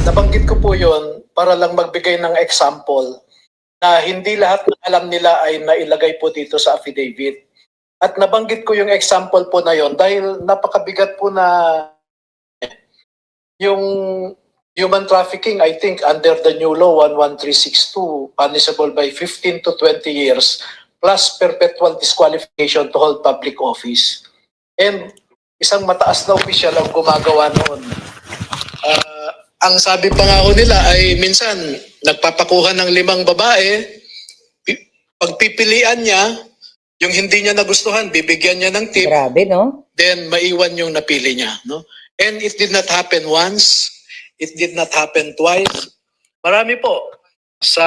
nabanggit ko po yun para lang magbigay ng example na hindi lahat ng alam nila ay nailagay po dito sa affidavit. At nabanggit ko yung example po na yon dahil napakabigat po na yung human trafficking, I think under the new law 11362, punishable by 15 to 20 years plus perpetual disqualification to hold public office. And isang mataas na opisyal ang gumagawa noon. Ang sabi pa nga ho nila ay minsan nagpapakuha ng 5 babae, pagpipilian niya, yung hindi niya nagustuhan, bibigyan niya ng tip. Grabe, no? Then maiwan yung napili niya, no? And it did not happen once, it did not happen twice. Marami po sa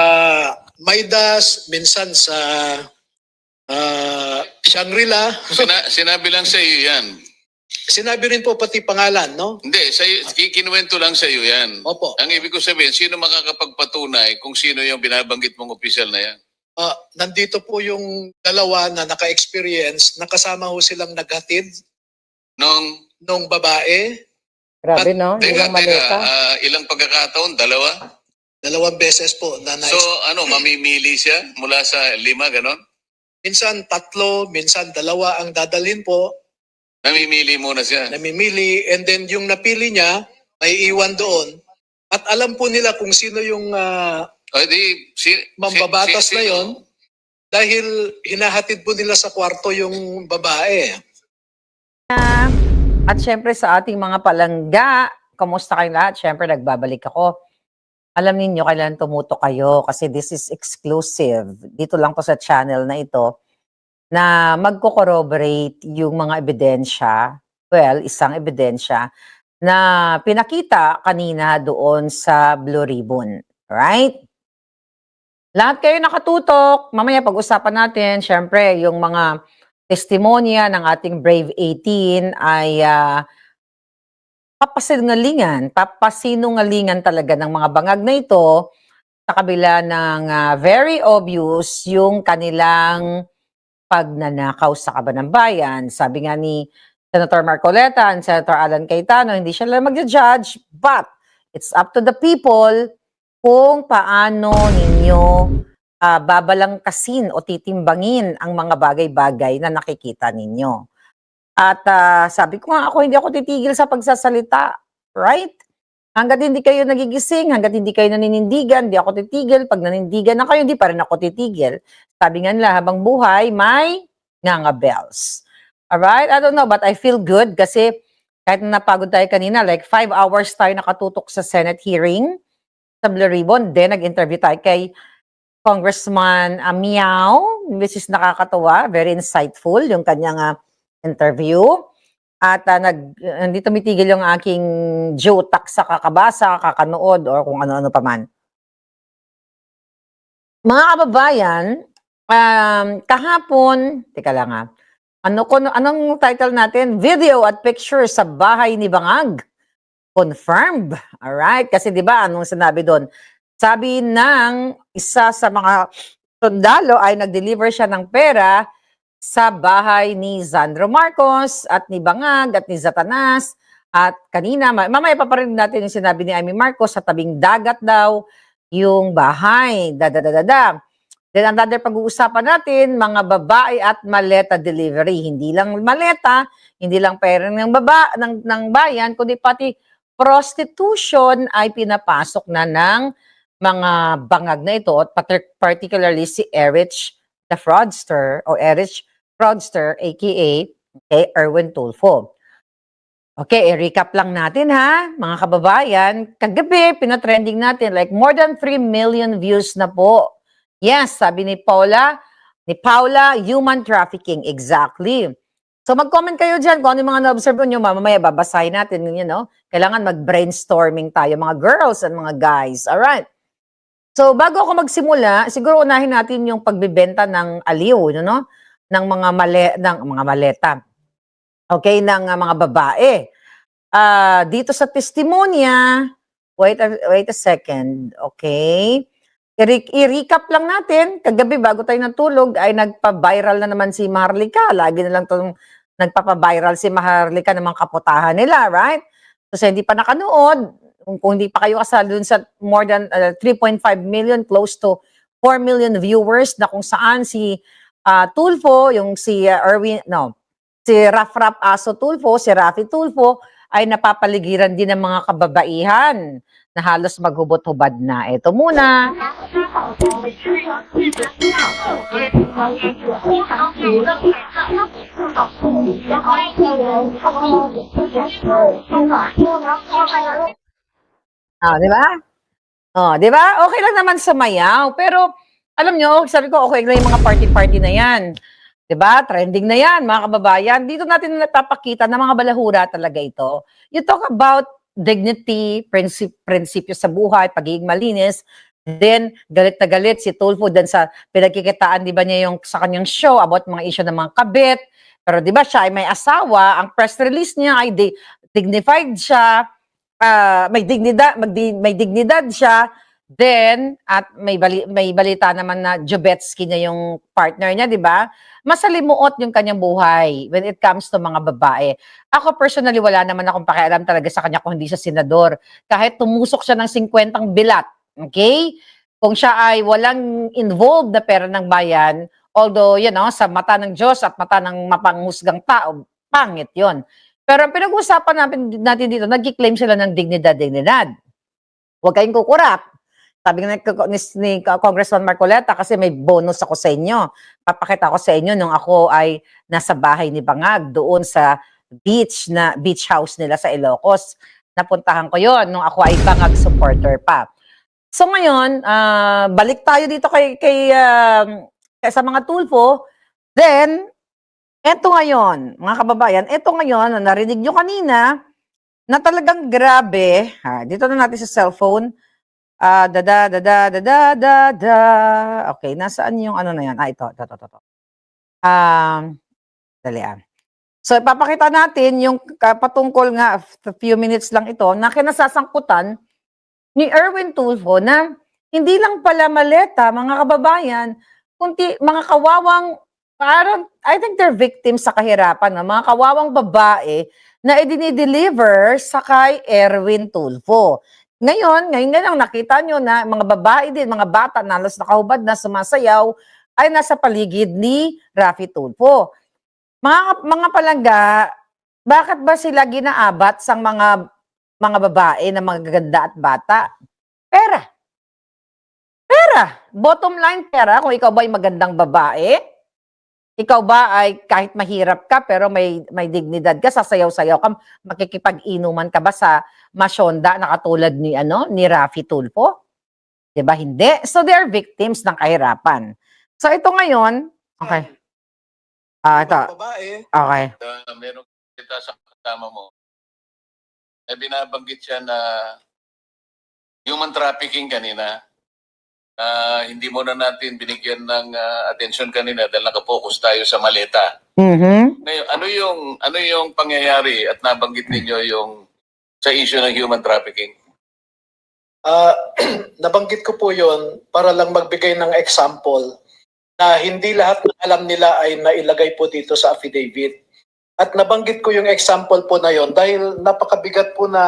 Maidas, minsan sa Shangri-La. Sinabi lang sa iyo yan. Sinabi rin po pati pangalan, no? Hindi, kinuwento lang sa iyo yan. Opo. Ang ibig ko sabihin, sino makakapagpatunay kung sino yung binabanggit mong opisyal na yan? Nandito po yung dalawa na naka-experience, nakasama ho silang naghatid nung babae. Grabe, no? Teka, Ilang maleta. ilang pagkakataon? 2? 2 beses po na So, mamimili siya mula sa 5, ganon? minsan 3, minsan 2 ang dadalhin po. Namimili muna siya. Namimili, and then yung napili niya, may iwan doon. At alam po nila kung sino yung mambabatas na yon dahil hinahatid po nila sa kwarto yung babae. At syempre sa ating mga palangga, kamusta kayong lahat? Syempre nagbabalik ako. Alam niyo kailan tumuto kayo kasi this is exclusive. Dito lang po sa channel na ito na magko-corroborate yung mga ebidensya, isang ebidensya na pinakita kanina doon sa Blue Ribbon. Right? Lahat kayo nakatutok. Mamaya pag-usapan natin, syempre, yung mga testimonya ng ating Brave 18 ay papasinungalingan talaga ng mga bangag na ito sa kabila ng very obvious yung kanilang pagnanakaw sa kaban ng bayan. Sabi nga ni Senator Marcoleta and Senator Alan Cayetano, hindi siya lang mag-judge, but it's up to the people kung paano ninyo babalangkasin o titimbangin ang mga bagay-bagay na nakikita ninyo. At sabi ko nga hindi ako titigil sa pagsasalita, right? Hanggat hindi kayo nagigising, hanggat hindi kayo naninindigan, hindi ako titigil. Pag nanindigan na kayo, hindi pa rin ako titigil. Sabi nga nila, habang buhay, may ngangabels. Alright? I don't know, but I feel good kasi kahit napagod tayo kanina, like 5 hours tayo nakatutok sa Senate hearing sa Blue Ribbon. Then, nag-interview tayo kay Congressman Miao, which is nakakatawa, very insightful yung kanyang interview. At hindi tumitigil yung aking jotak sa kakabasa, kakanood, or kung ano-ano pa man. Mga kababayan, kahapon, teka lang anong title natin? Video at picture sa bahay ni Bangag. Confirmed. Alright? Kasi di ba anong sinabi doon? Sabi ng isa sa mga sundalo ay nag-deliver siya ng pera sa bahay ni Sandro Marcos at ni Bangag at ni Zatanas. At kanina, mamaya paparinig natin yung sinabi ni Amy Marcos sa tabing dagat daw yung bahay. Then another pag-uusapan natin, mga babae at maleta delivery. Hindi lang maleta, hindi lang pera ng bayan, kundi pati prostitution ay pinapasok na ng mga bangag na ito, at particularly si Erich the Fraudster o Erich Fraudster aka Erwin Tulfo. Okay, i-recap lang natin mga kababayan. Kagabi, pinatrending natin like more than 3 million views na po. Yes, sabi ni Paula, human trafficking, exactly. So mag-comment kayo dyan kung ano yung mga na-observe nyo, mamaya babasahin natin, kailangan mag-brainstorming tayo, mga girls and mga guys, alright? So bago ako magsimula, siguro unahin natin yung pagbibenta ng aliw, ng mga maleta. Okay, ng mga babae. Dito sa testimonya, wait a second, okay? I-recap lang natin, kagabi bago tayo natulog ay nagpa-viral na naman si Maharlika. Lagi na lang itong nagpapa-viral si Maharlika ng mga kaputahan nila, right? So sa hindi pa nakanood, kung hindi pa kayo kasali dun sa more than 3.5 million, close to 4 million viewers na kung saan si Tulfo, yung si si Rafraf Aso Tulfo, si Rafi Tulfo, ay napapaligiran din ng mga kababaihan na halos maghubot-hubad na. Ito muna. Di ba? Di ba? Okay lang naman sumayaw. Pero, alam nyo, sabi ko, okay lang yung mga party-party na yan. Di ba? Trending na yan, mga kababayan. Dito natin napapakita na mga balahura talaga ito. You talk about dignity, prinsipyo sa buhay, pagiging malinis. Then, galit na galit si Tulfo dan sa pinagkikitaan, di ba niya yung sa kanyang show about mga issue ng mga kabit. Pero di ba siya ay may asawa, ang press release niya ay dignified siya, may dignidad siya. Then, at may balita naman na Jobetsky na yung partner niya, di ba? Masalimuot yung kanyang buhay when it comes to mga babae. Ako personally, wala naman akong pakialam talaga sa kanya kung hindi siya senador. Kahit tumusok siya ng 50 bilat, okay? Kung siya ay walang involved na pera ng bayan, although, sa mata ng Diyos at mata ng mapanghusgang tao, pangit yon. Pero ang pinag-uusapan natin dito, nag-claim sila ng dignidad. Huwag kayong kukurap. Sabi ni Congressman Marcoleta, kasi may bonus ako sa inyo. Papakita ko sa inyo nung ako ay nasa bahay ni Bangag, doon sa beach house nila sa Ilocos. Napuntahan ko yon nung ako ay Bangag supporter pa. So ngayon, balik tayo dito kay sa mga Tulfo. Then, eto ngayon, mga kababayan, narinig nyo kanina, na talagang grabe. Dito na natin sa cellphone. Okay, nasaan yung ano na yan? Ito. Dali. So, ipapakita natin yung patungkol nga, few minutes lang ito, na kinasasangkutan ni Erwin Tulfo na hindi lang pala maleta, mga kababayan, kundi mga kawawang, parang, I think they're victims sa kahirapan, mga kawawang babae na idinideliver sa kay Erwin Tulfo. Ngayon lang nakita nyo na mga babae din, mga bata na halos nakahubad na sumasayaw ay nasa paligid ni Rafi Tulfo. Mga palangga, bakit ba sila ginaabat sa mga babae na magaganda at bata? Pera. Bottom line, pera. Kung ikaw ba ay magandang babae, ikaw ba ay kahit mahirap ka pero may dignidad ka, sasayaw-sayaw ka, makikipag-inuman ka ba sa masyonda na katulad ni Rafi Tulfo? 'Di ba? Hindi. So they are victims ng kahirapan. So ito ngayon, okay. Ito. Okay. Meron kita sa kasama mo. Binabanggit siya na human trafficking kanina. Hindi mo na natin binigyan ng atensyon kanina dahil nakapokus tayo sa maleta. Ngayon, ano yung pangyayari at nabanggit ninyo yung sa issue ng human trafficking? Nabanggit ko po yon para lang magbigay ng example na hindi lahat ng alam nila ay nailagay po dito sa affidavit. At nabanggit ko yung example po na yon dahil napakabigat po na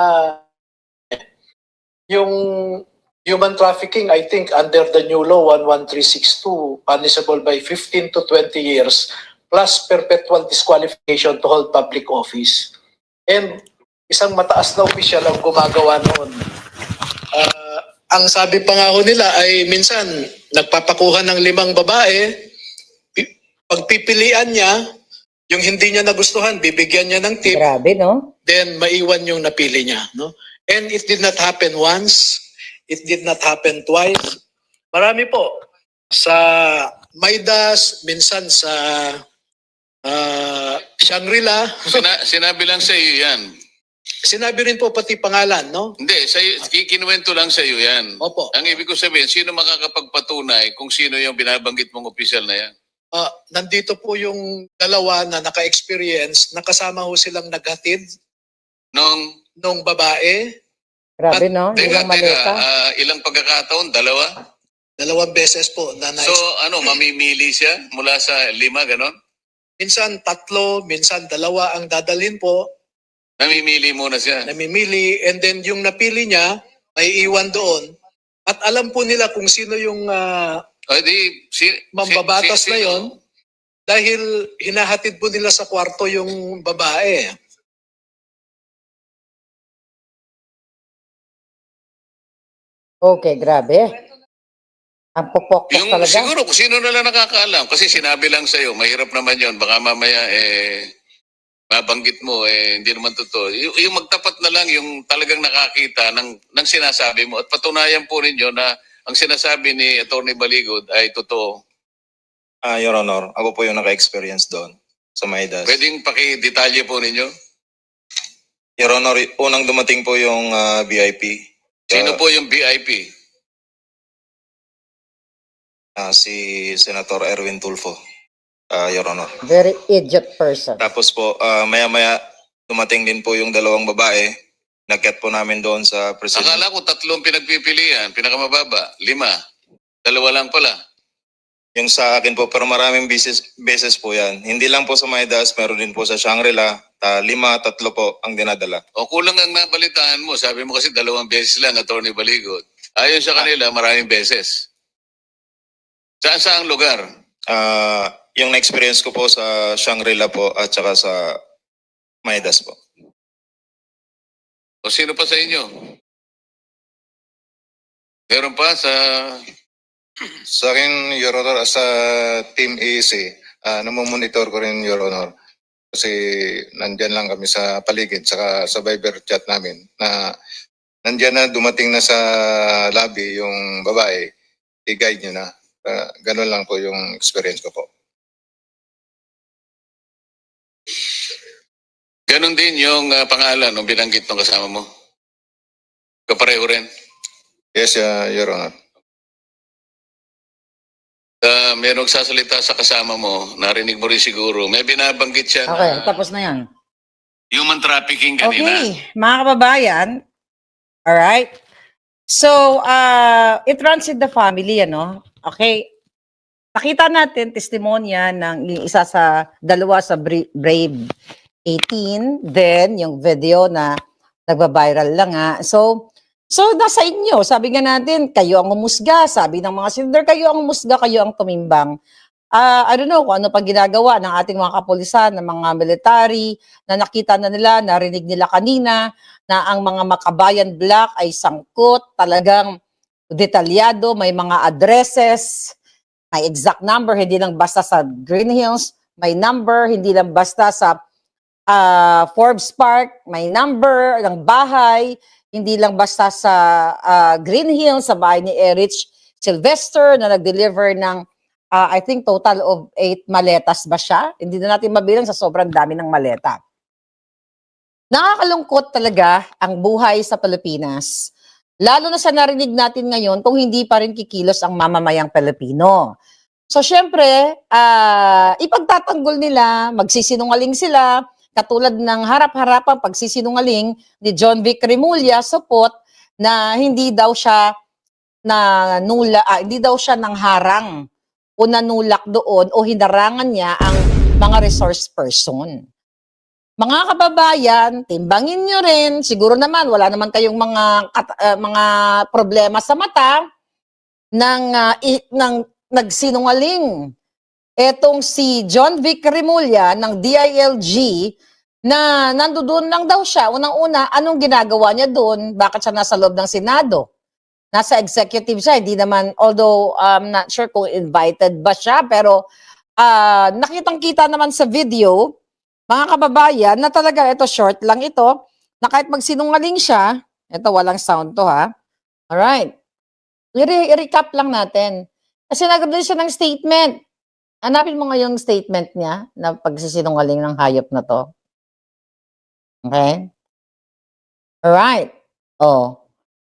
yung human trafficking, I think, under the new law 11362, punishable by 15 to 20 years, plus perpetual disqualification to hold public office. And isang mataas na opisyal ang gumagawa noon. Ang sabi pa nga ho nila ay minsan, nagpapakuha ng 5 babae, pagpipilian niya, yung hindi niya nagustuhan, bibigyan niya ng tip. Grabe, no? Then maiwan yung napili niya. No? And it did not happen once. It did not happen twice. Marami po. Sa Maidas, minsan sa Shangri-La. Sinabi lang sa iyo yan. Sinabi rin po pati pangalan, no? Hindi, kinuwento lang sa iyo yan. Opo. Ang ibig ko sabihin, sino makakapagpatunay kung sino yung binabanggit mong opisyal na yan? Nandito po yung dalawa na naka-experience, nakasama ho silang naghatid nung babae. Grabe, no? Ilang maleta. Ilang pagkakataon? 2? 2 beses po. So, mamimili siya mula sa 5, ganon? Minsan 3, minsan 2 ang dadalhin po. Namimili muna siya. namimili, and then yung napili niya, may iwan doon. At alam po nila kung sino yung O di, mambabatas na sino? yon dahil hinahatid po nila sa kwarto yung babae. Okay, grabe. Ang pupokpok Yung talaga. siguro kung sino na lang nakakaalam kasi sinabi lang sa'yo, mahirap naman yon. Baka mamaya mabanggit mo hindi naman totoo. Yung magtapat na lang yung talagang nakakita ng sinasabi mo at patunayan po ninyo na ang sinasabi ni Attorney Baligod ay totoo. Your Honor, ako po yung naka-experience doon sa Maidas. Pwedeng paki-detalye po ninyo? Your Honor, unang dumating po yung VIP. Sino po yung VIP? Si Senator Erwin Tulfo, Your Honor. Very idiot person. Tapos po, maya-maya dumating din po yung dalawang babae. Nakyat po namin doon sa president. Akala ko 3 pinagpipilian, pinakamababa, 5. 2 lang pala. Yung sa akin po, pero maraming beses po yan. Hindi lang po sa Maidas, meron din po sa Shangri-La. 5, 3 po ang dinadala. O kulang ang nabalitaan mo, sabi mo kasi 2 beses lang, Attorney Baligod. Ayon sa kanila, maraming beses. Saan lugar? Yung na-experience ko po sa Shangri-La po at saka sa Maidas po. O sino pa sa inyo? Meron pa sa... Sa akin, Your Honor, sa Team EEC, namomonitor ko rin, Your Honor. Kasi nandyan lang kami sa paligid, saka sa Viber chat namin, na nandyan na, dumating na sa lobby yung babae, i-guide nyo na. Ganun lang po yung experience ko po. Ganon din yung pangalan ng binanggit ng kasama mo. Kapareho rin. Yes, Your Honor. Merong sasalita sa kasama mo, narinig mo rin siguro. May binabanggit siya Okay, na tapos na yan. human trafficking kanina. Okay, mga kababayan. Alright. So, it runs in the family, ano? Okay. Nakita natin testimonya ng isa sa dalawa sa Brave 18, then yung video na nagba-viral lang nga. So nasa inyo, sabi nga natin, kayo ang umusga, sabi ng mga senador, kayo ang umusga, kayo ang tumimbang. I don't know kung ano pang ginagawa ng ating mga kapulisan, ng mga military, na nakita na nila, narinig nila kanina, na ang mga Makabayan Black ay sangkot, talagang detalyado, may mga addresses, may exact number, hindi lang basta sa Green Hills, may number, hindi lang basta sa Forbes Park, may number ng bahay, hindi lang basta sa Green Hills, sa bahay ni Erich Sylvester na nag-deliver ng I think total of 8 maletas ba siya? Hindi na natin mabilang sa sobrang dami ng maleta. Nakakalungkot talaga ang buhay sa Pilipinas. Lalo na sa narinig natin ngayon kung hindi pa rin kikilos ang mamamayang Pilipino. So syempre, ipagtatanggol nila, magsisinungaling sila, katulad ng harap-harapang pagsisinungaling ni John Vic Remulla Supot na hindi daw siya hindi daw siya nangharang o nanulak doon o hinarangan niya ang mga resource person. Mga kababayan, timbangin nyo rin. Siguro naman, wala naman kayong mga problema sa mata ng nagsinungaling. Etong si John Vic Remulla ng DILG na nandoon lang daw siya. Unang-una, anong ginagawa niya doon? Bakit siya nasa loob ng Senado? Nasa executive siya. Hindi naman, although I'm not sure kung invited ba siya, pero nakitang-kita naman sa video, mga kababayan, na talaga ito short lang ito, na kahit magsinungaling siya, ito walang sound to ha. Alright. I-recap lang natin. Kasi nagdala siya ng statement. Hanapin mo nga yung statement niya na pagsisinungaling ng hayop na to. Okay? Alright. Oh.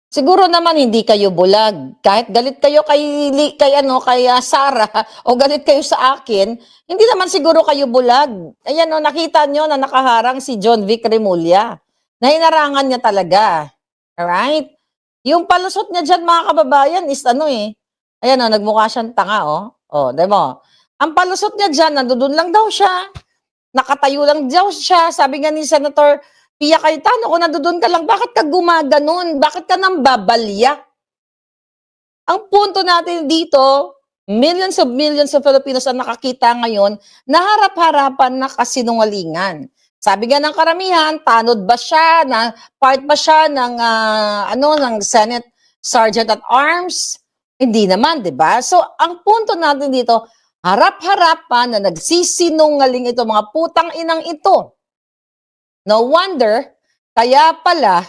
Siguro naman hindi kayo bulag. Kahit galit kayo kay Sarah o galit kayo sa akin, hindi naman siguro kayo bulag. Ayan o, nakita nyo na nakaharang si John Vic Remulla. Nahinarangan niya talaga. Alright? Yung palusot niya dyan, mga kababayan, is ayan o, nagmukha siyang tanga o. O, diba? Ang palusot niya dyan, nandoon lang daw siya. Nakatayo lang daw siya. Sabi nga ni Senator Pia Cayetano, kung nandoon ka lang, bakit ka gumaganon? Bakit ka nang babalya? Ang punto natin dito, millions of Filipinos ang nakakita ngayon na harap-harapan na kasinungalingan. Sabi nga ng karamihan, tanod ba siya, na part ba siya ng ng Senate Sergeant at Arms? Hindi naman, 'di ba? So, ang punto natin dito, harap-harapan na nagsisinungaling ito, mga putang inang ito. No wonder, kaya pala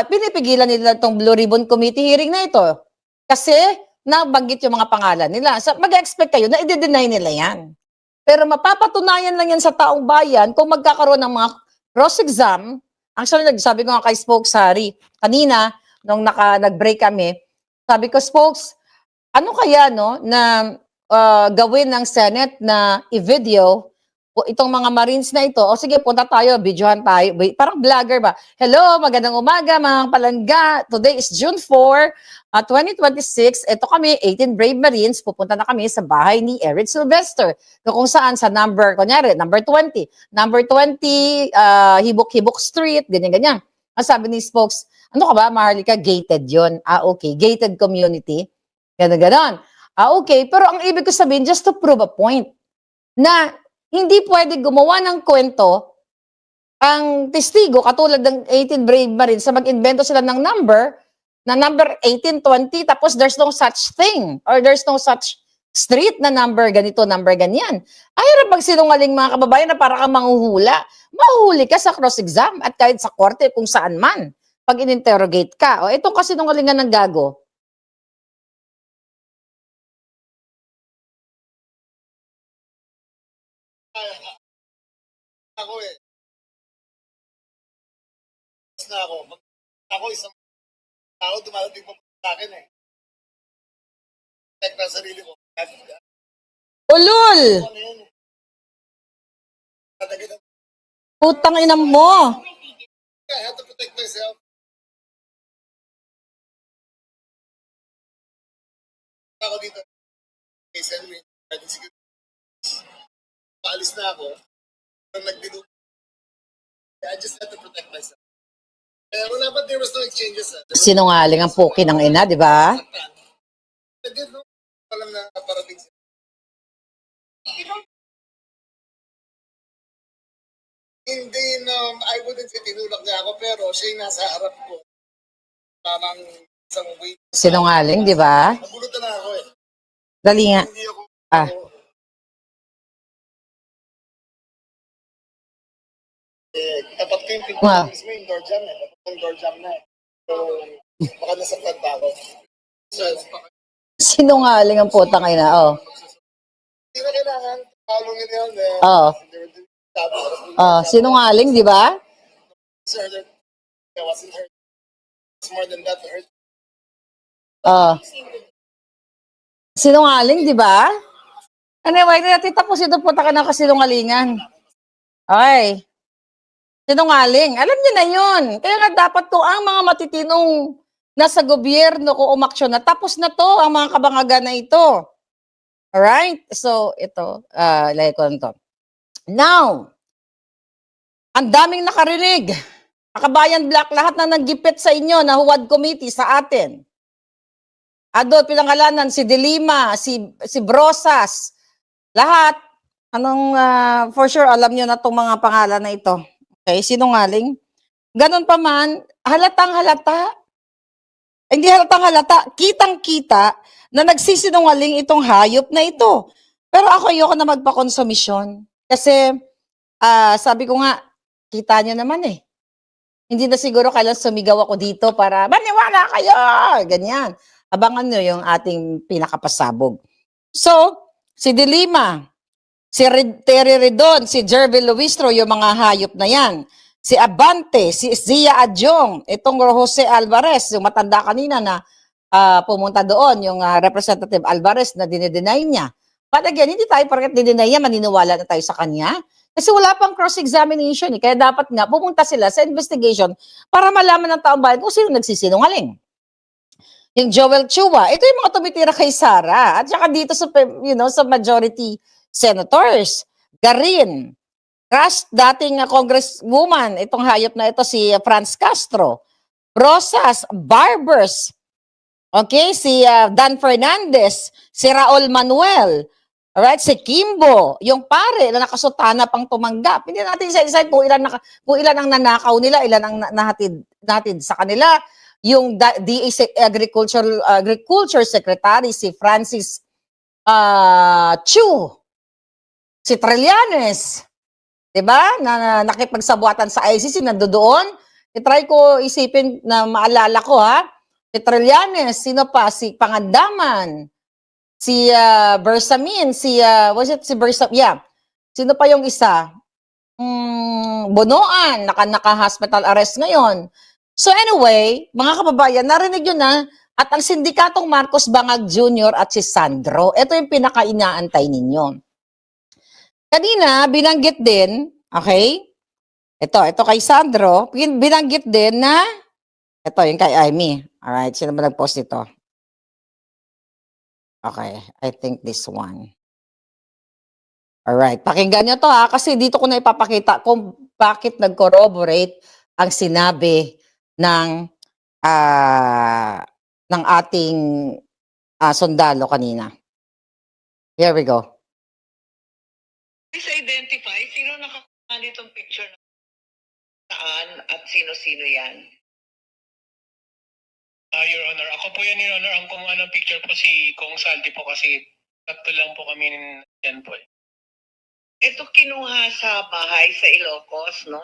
pinipigilan nila itong Blue Ribbon Committee hearing na ito. Kasi nabanggit yung mga pangalan nila. So, mag-expect kayo na i-deny nila yan. Pero mapapatunayan lang yan sa taong bayan kung magkakaroon ng mga cross-exam. Actually, nagsabi ko nga kay Spokes Harry, kanina, nung nag-break kami, sabi ko, Spokes, ano kaya na gawin ng Senate na i-video itong mga Marines na ito? O sige, punta tayo, videohan tayo. Parang vlogger ba? Hello, magandang umaga mga palangga. Today is June 4, 2026. Ito kami, 18 Brave Marines. Pupunta na kami sa bahay ni Eric Sylvester. Kung saan sa number 20. Number 20, Hibok-Hibok Street, ganyan-ganyan. Ang sabi ni Spokes, ano ka ba, Maharlika? Gated yon. Okay. Gated community. Ganon. Okay. Pero ang ibig ko sabihin, just to prove a point, na hindi pwede gumawa ng kwento ang testigo katulad ng 18 Brave Marines sa mag-invento sila ng number 1820, tapos there's no such thing or there's no such street na number ganito, number ganyan. Ay, magsinungaling mga kababayan na para kang manghuhula. Mahuhuli ka sa cross-exam at kahit sa korte kung saan man pag in-interrogate ka. O itong kasinungalingan ng gago. Ako eh. Mas na ako. Ako isang tao dumarating pa sa akin eh. Protect na sarili ko. Ulul! Ano yun? Tatagin ang Putang ina mo! I have to protect myself. Ako dito. Kay Selwyn. Paalis na ako. Nagdido. I just have to protect myself. Wala ba there was no exchanges? Sinungaling ang puki ng ina, di ba? Nagdido. Alam na parating siya. Hindi I wouldn't say tinulak niya ako, pero siya yung nasa harap ko. Parang isang wait. Sinungaling, di ba? Nagulutan na ako eh. Dali nga. Hindi ako. Ah. Tapat ko yung pinto Ah. mismo yung door jam eh. Tapat yung door jam na eh. So, baka nasaktan pa ako. So, Sinungaling ang putang ina, oh. hindi na kailangan. Palungin yun eh. Oh. Sinungaling, di ba? Sir, I wasn't hurt. It's more than that to hurt. Oh. Sinungaling, di ba? Anyway, natin tapos ito po taka ng kasinungalingan. Okay. Sinungaling. Alam niyo na yun. Kaya nga dapat to ang mga matitinong nasa gobyerno kung umaksyon na. Tapos na to ang mga kabangaga na ito. Alright? So, ito. Ilagay ko lang to. Now, ang daming nakarinig. Kabayan Black, lahat na naggipit sa inyo na Huwad Committee sa atin. Adol, pinangalanan, si Delima, si Brosas, lahat. For sure, alam nyo na itong mga pangalan na ito. Okay, sinungaling. Ganon pa man, halatang halata. Hindi halatang halata, kitang-kita na nagsisinungaling itong hayop na ito. Pero ako ayoko na magpakonsumisyon. Kasi, sabi ko nga, kita nyo naman eh. Hindi na siguro kailan sumigaw ako dito para, maniwala kayo! Ganyan. Abangan nyo yung ating pinakapasabog. So, si Delima, si Terry Redon, si Jervy Luistro, yung mga hayop na yan. Si Abante, si Zia Adjong, itong Jose Alvarez, yung matanda kanina na pumunta doon, yung Representative Alvarez na dinideny niya. But again, hindi tayo parang dinideny niya, maniniwala na tayo sa kanya. Kasi wala pang cross-examination. Kaya dapat nga, pumunta sila sa investigation para malaman ng taong bayan kung sino nagsisinungaling. Yung Joel Chua, ito yung mga tumitira kay Sara. At saka dito sa, sa majority senators. Garin, dating congresswoman, itong hayop na ito, si Franz Castro. Rosas, Barbers, okay, si Dan Fernandez, si Raul Manuel, alright, si Kimbo, yung pare na nakasutana pang tumanggap. Hindi natin isa-isa kung ilan ang nanakaw nila, ilan ang nahatid sa kanila. Yung DA Agriculture Secretary, si Francis Chu, si Trillanes, diba, na nakipagsabuatan sa ICC, nandoon. I-try ko isipin na maalala ko, ha? Si Trillanes, sino pa? Si Pangandaman, si Bersamin, si yeah. Sino pa yung isa? Bonoan, naka-hospital arrest ngayon. So anyway, mga kababayan, narinig yun na, at ang sindikatong Marcos Bangag Jr. at si Sandro, ito yung pinaka-inaantay ninyo. Kanina, binanggit din, okay? Ito kay Sandro, binanggit din na, ito yung kay Amy. Alright, sino ba nag-post ito? Okay, I think this one. Alright, pakinggan nyo to, ha, kasi dito ko na ipapakita kung bakit nag-corroborate ang sinabi ng ating sundalo kanina. Here we go. Please identify sino nakakuha nitong picture na saan at sino-sino yan. Your Honor, ako po yan, Your Honor. Ang kumuha ng picture po si Kong Saldi po kasi tatlo lang po kami yan po. Ito kinuha sa bahay sa Ilocos, no?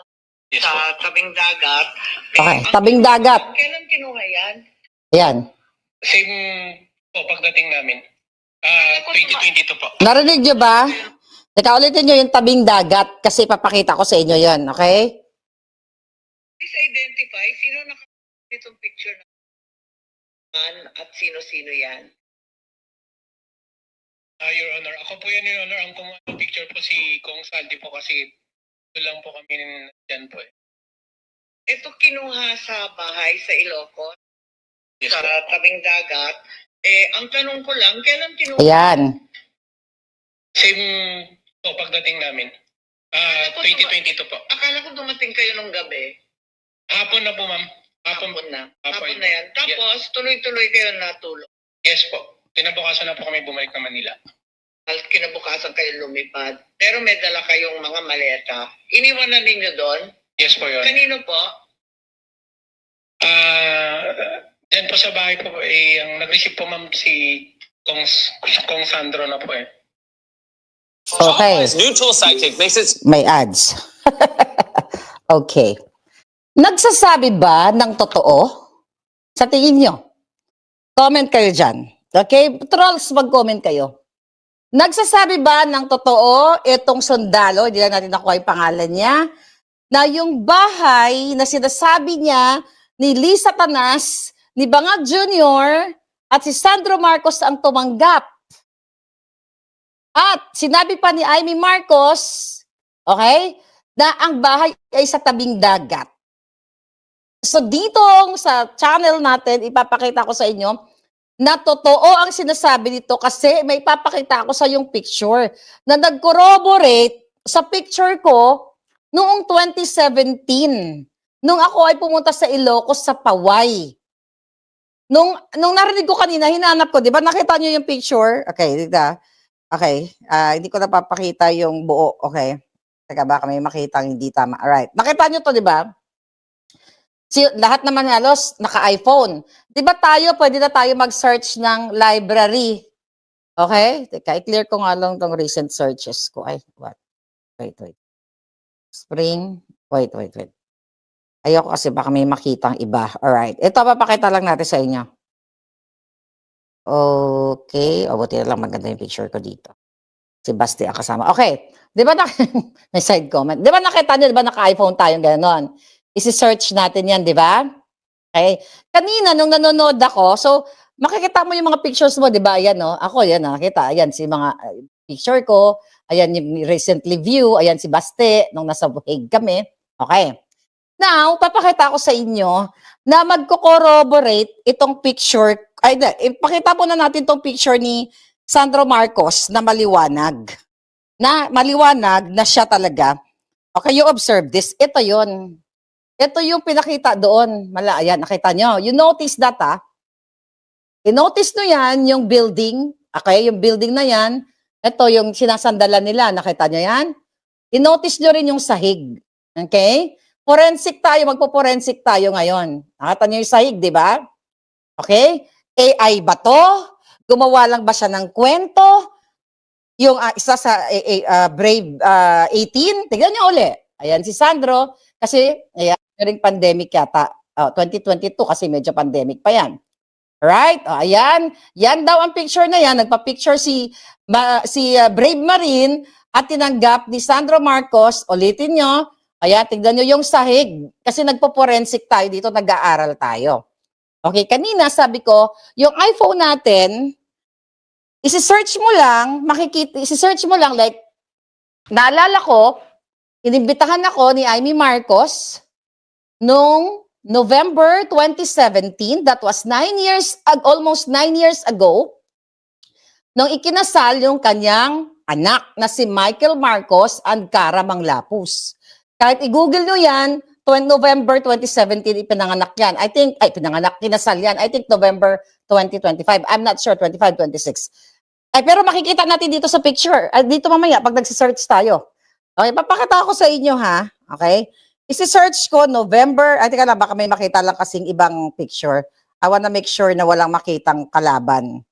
Yes Sa po. tabing dagat. Okay, Ang- tabing dagat. Kailan kinuha yan? Ayan. Same po pagdating namin. 2022 po. Narinig nyo ba? Teka, ulitin nyo yung tabing dagat kasi papakita ko sa inyo yon, okay? Please identify sino nakakuha nitong picture na saan at sino-sino yan. Your Honor, ako po yan, Your Honor. Ang kumuha ng picture po si Kong Saldi po kasi tatlo lang po kami yan po. Ito kinuha sa bahay sa Ilocos, Yes sa po. tabing dagat. Ang tanong ko lang, kailan kinuha? Ayan. Same po pagdating namin. 2022 po. Akala ko dumating kayo nung gabi. Hapon na po, ma'am. Hapon. Hapon na. Hapon. Hapon na yan. Tapos, tuloy-tuloy kayo natulog. Yes po. Kinabukasan na po kami bumalik ng Manila. Kinabukasan kayo lumipad. Pero may dala kayong mga maleta. Iniwanan ninyo doon? Yes po, Your Honor. Kanino po? Diyan po sa bahay po, ang nag-receive po ma'am si Kong Sandro na po . Okay. Neutral sidekick makes it May ads. Okay. Nagsasabi ba ng totoo? Sa tingin nyo? Comment kayo dyan. Okay? Trolls, mag-comment kayo. Nagsasabi ba ng totoo itong sundalo, hindi na natin nakuha yung pangalan niya, na yung bahay na sinasabi niya ni Lisa Tanas, ni Bangag Jr., at si Sandro Marcos ang tumanggap. At sinabi pa ni Amy Marcos, okay, na ang bahay ay sa tabing dagat. So dito sa channel natin, ipapakita ko sa inyo na totoo ang sinasabi dito kasi may ipapakita ko sa yung picture na nag-corroborate sa picture ko noong 2017. Nung ako ay pumunta sa Ilocos sa Paway. Nung narinig ko kanina, hinanap ko, di ba nakita nyo yung picture? Okay, dito. Okay, hindi ko napapakita yung buo. Okay. Teka, baka may makita hindi tama. Alright. Nakita nyo to, di ba? Lahat naman halos naka-iPhone. Di ba tayo, pwede na tayo mag-search ng library. Okay? Teka, i-clear ko nga lang tong recent searches ko. Ay, what? Wait. Spring. Wait. Ayoko kasi baka may makitang iba. Alright. Ito, papakita lang natin sa inyo. Okay. O, buti na lang maganda yung picture ko dito. Si Basti ang kasama. Okay. Di ba may side comment. Di ba nakita nyo, di ba naka-iPhone tayong gano'n? Isi-search natin yan, di ba? Okay. Kanina, nung nanonood ako, so, makikita mo yung mga pictures mo, di ba? Ayan, no? Ako, yan, nakita. Ayan, si mga picture ko. Ayan, yung recently view. Ayan, si Basti, nung nasa Buhig kami. Okay. Now, papakita ko sa inyo na magko-corroborate itong picture. Ay, ipakita po na natin itong picture ni Sandro Marcos na maliwanag. Na maliwanag na siya talaga Okay, you observe this. Ito yon. Ito yung pinakita doon. Ayan, nakita nyo. You notice that, I-notice nyo yan, yung building. Okay, yung building na yan. Ito yung sinasandalan nila. Nakita nyo yan? I-notice nyo rin yung sahig. Okay? Forensic tayo. Magpo-forensic tayo ngayon. Nakita nyo yung sahig, di ba? Okay? AI ba to? Gumawa lang ba siya ng kwento? Yung isa sa Brave 18, tignan nyo uli. Ayan si Sandro, kasi ayan, during pandemic yata. 2022 kasi medyo pandemic pa yan. Right? Ayan. Yan daw ang picture na yan. Nagpa-picture si Brave Marine at tinanggap ni Sandro Marcos. Ulitin nyo. Ayan, tignan nyo yung sahig. Kasi nagpo-forensic tayo dito, nag-aaral tayo. Okay, kanina sabi ko, yung iPhone natin, isi-search mo lang, isi-search mo lang, like, naalala ko, inimbitahan ako ni Amy Marcos noong November 2017, that was almost 9 years ago, nung ikinasal yung kanyang anak na si Michael Marcos and Cara Manglapus. Kahit i-google nyo yan, November 2017, ipinanganak yan. Kinasal yan. I think November 2025. I'm not sure, 25, 26. Pero makikita natin dito sa picture. Dito mamaya, pag nagsisearch tayo. Okay, papakita ko sa inyo ha. Okay? Isi-search ko November, teka lang, baka may makita lang kasing ibang picture. I wanna make sure na walang makitang kalaban.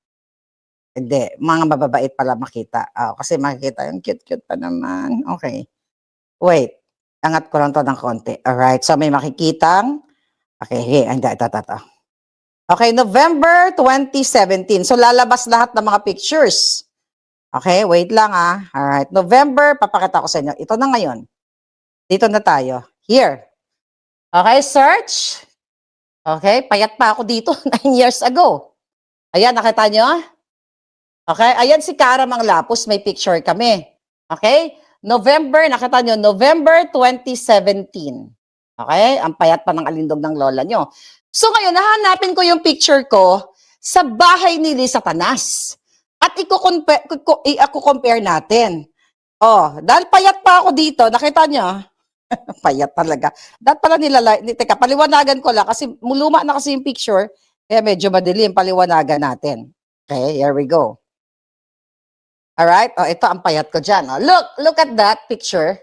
Hindi, mga mababait pala makita. Kasi makikita, yung cute-cute pa naman. Okay. Wait. Angat ko lang to ng konti. Alright, so may makikitang, okay, ito. Okay, November 2017. So lalabas lahat ng mga pictures. Okay, wait lang Alright, November, papakita ko sa inyo. Ito na ngayon. Dito na tayo. Here. Okay, search. Okay, payat pa ako dito 9 years ago. Ayan, nakita nyo? Okay, ayan si Cara Manglapus, may picture kami. Okay? November, nakita nyo, November 2017. Okay? Ang payat pa ng alindog ng lola nyo. So ngayon, nahanapin ko yung picture ko sa bahay ni Lisa Tanas. At i-compare natin. Dahil payat pa ako dito, nakita nyo? Payat talaga. Dahil pala teka, paliwanagan ko lang kasi muluma na kasi yung picture, kaya medyo madilim, paliwanagan natin. Okay, here we go. Alright, ito ang payat ko dyan. Look at that picture.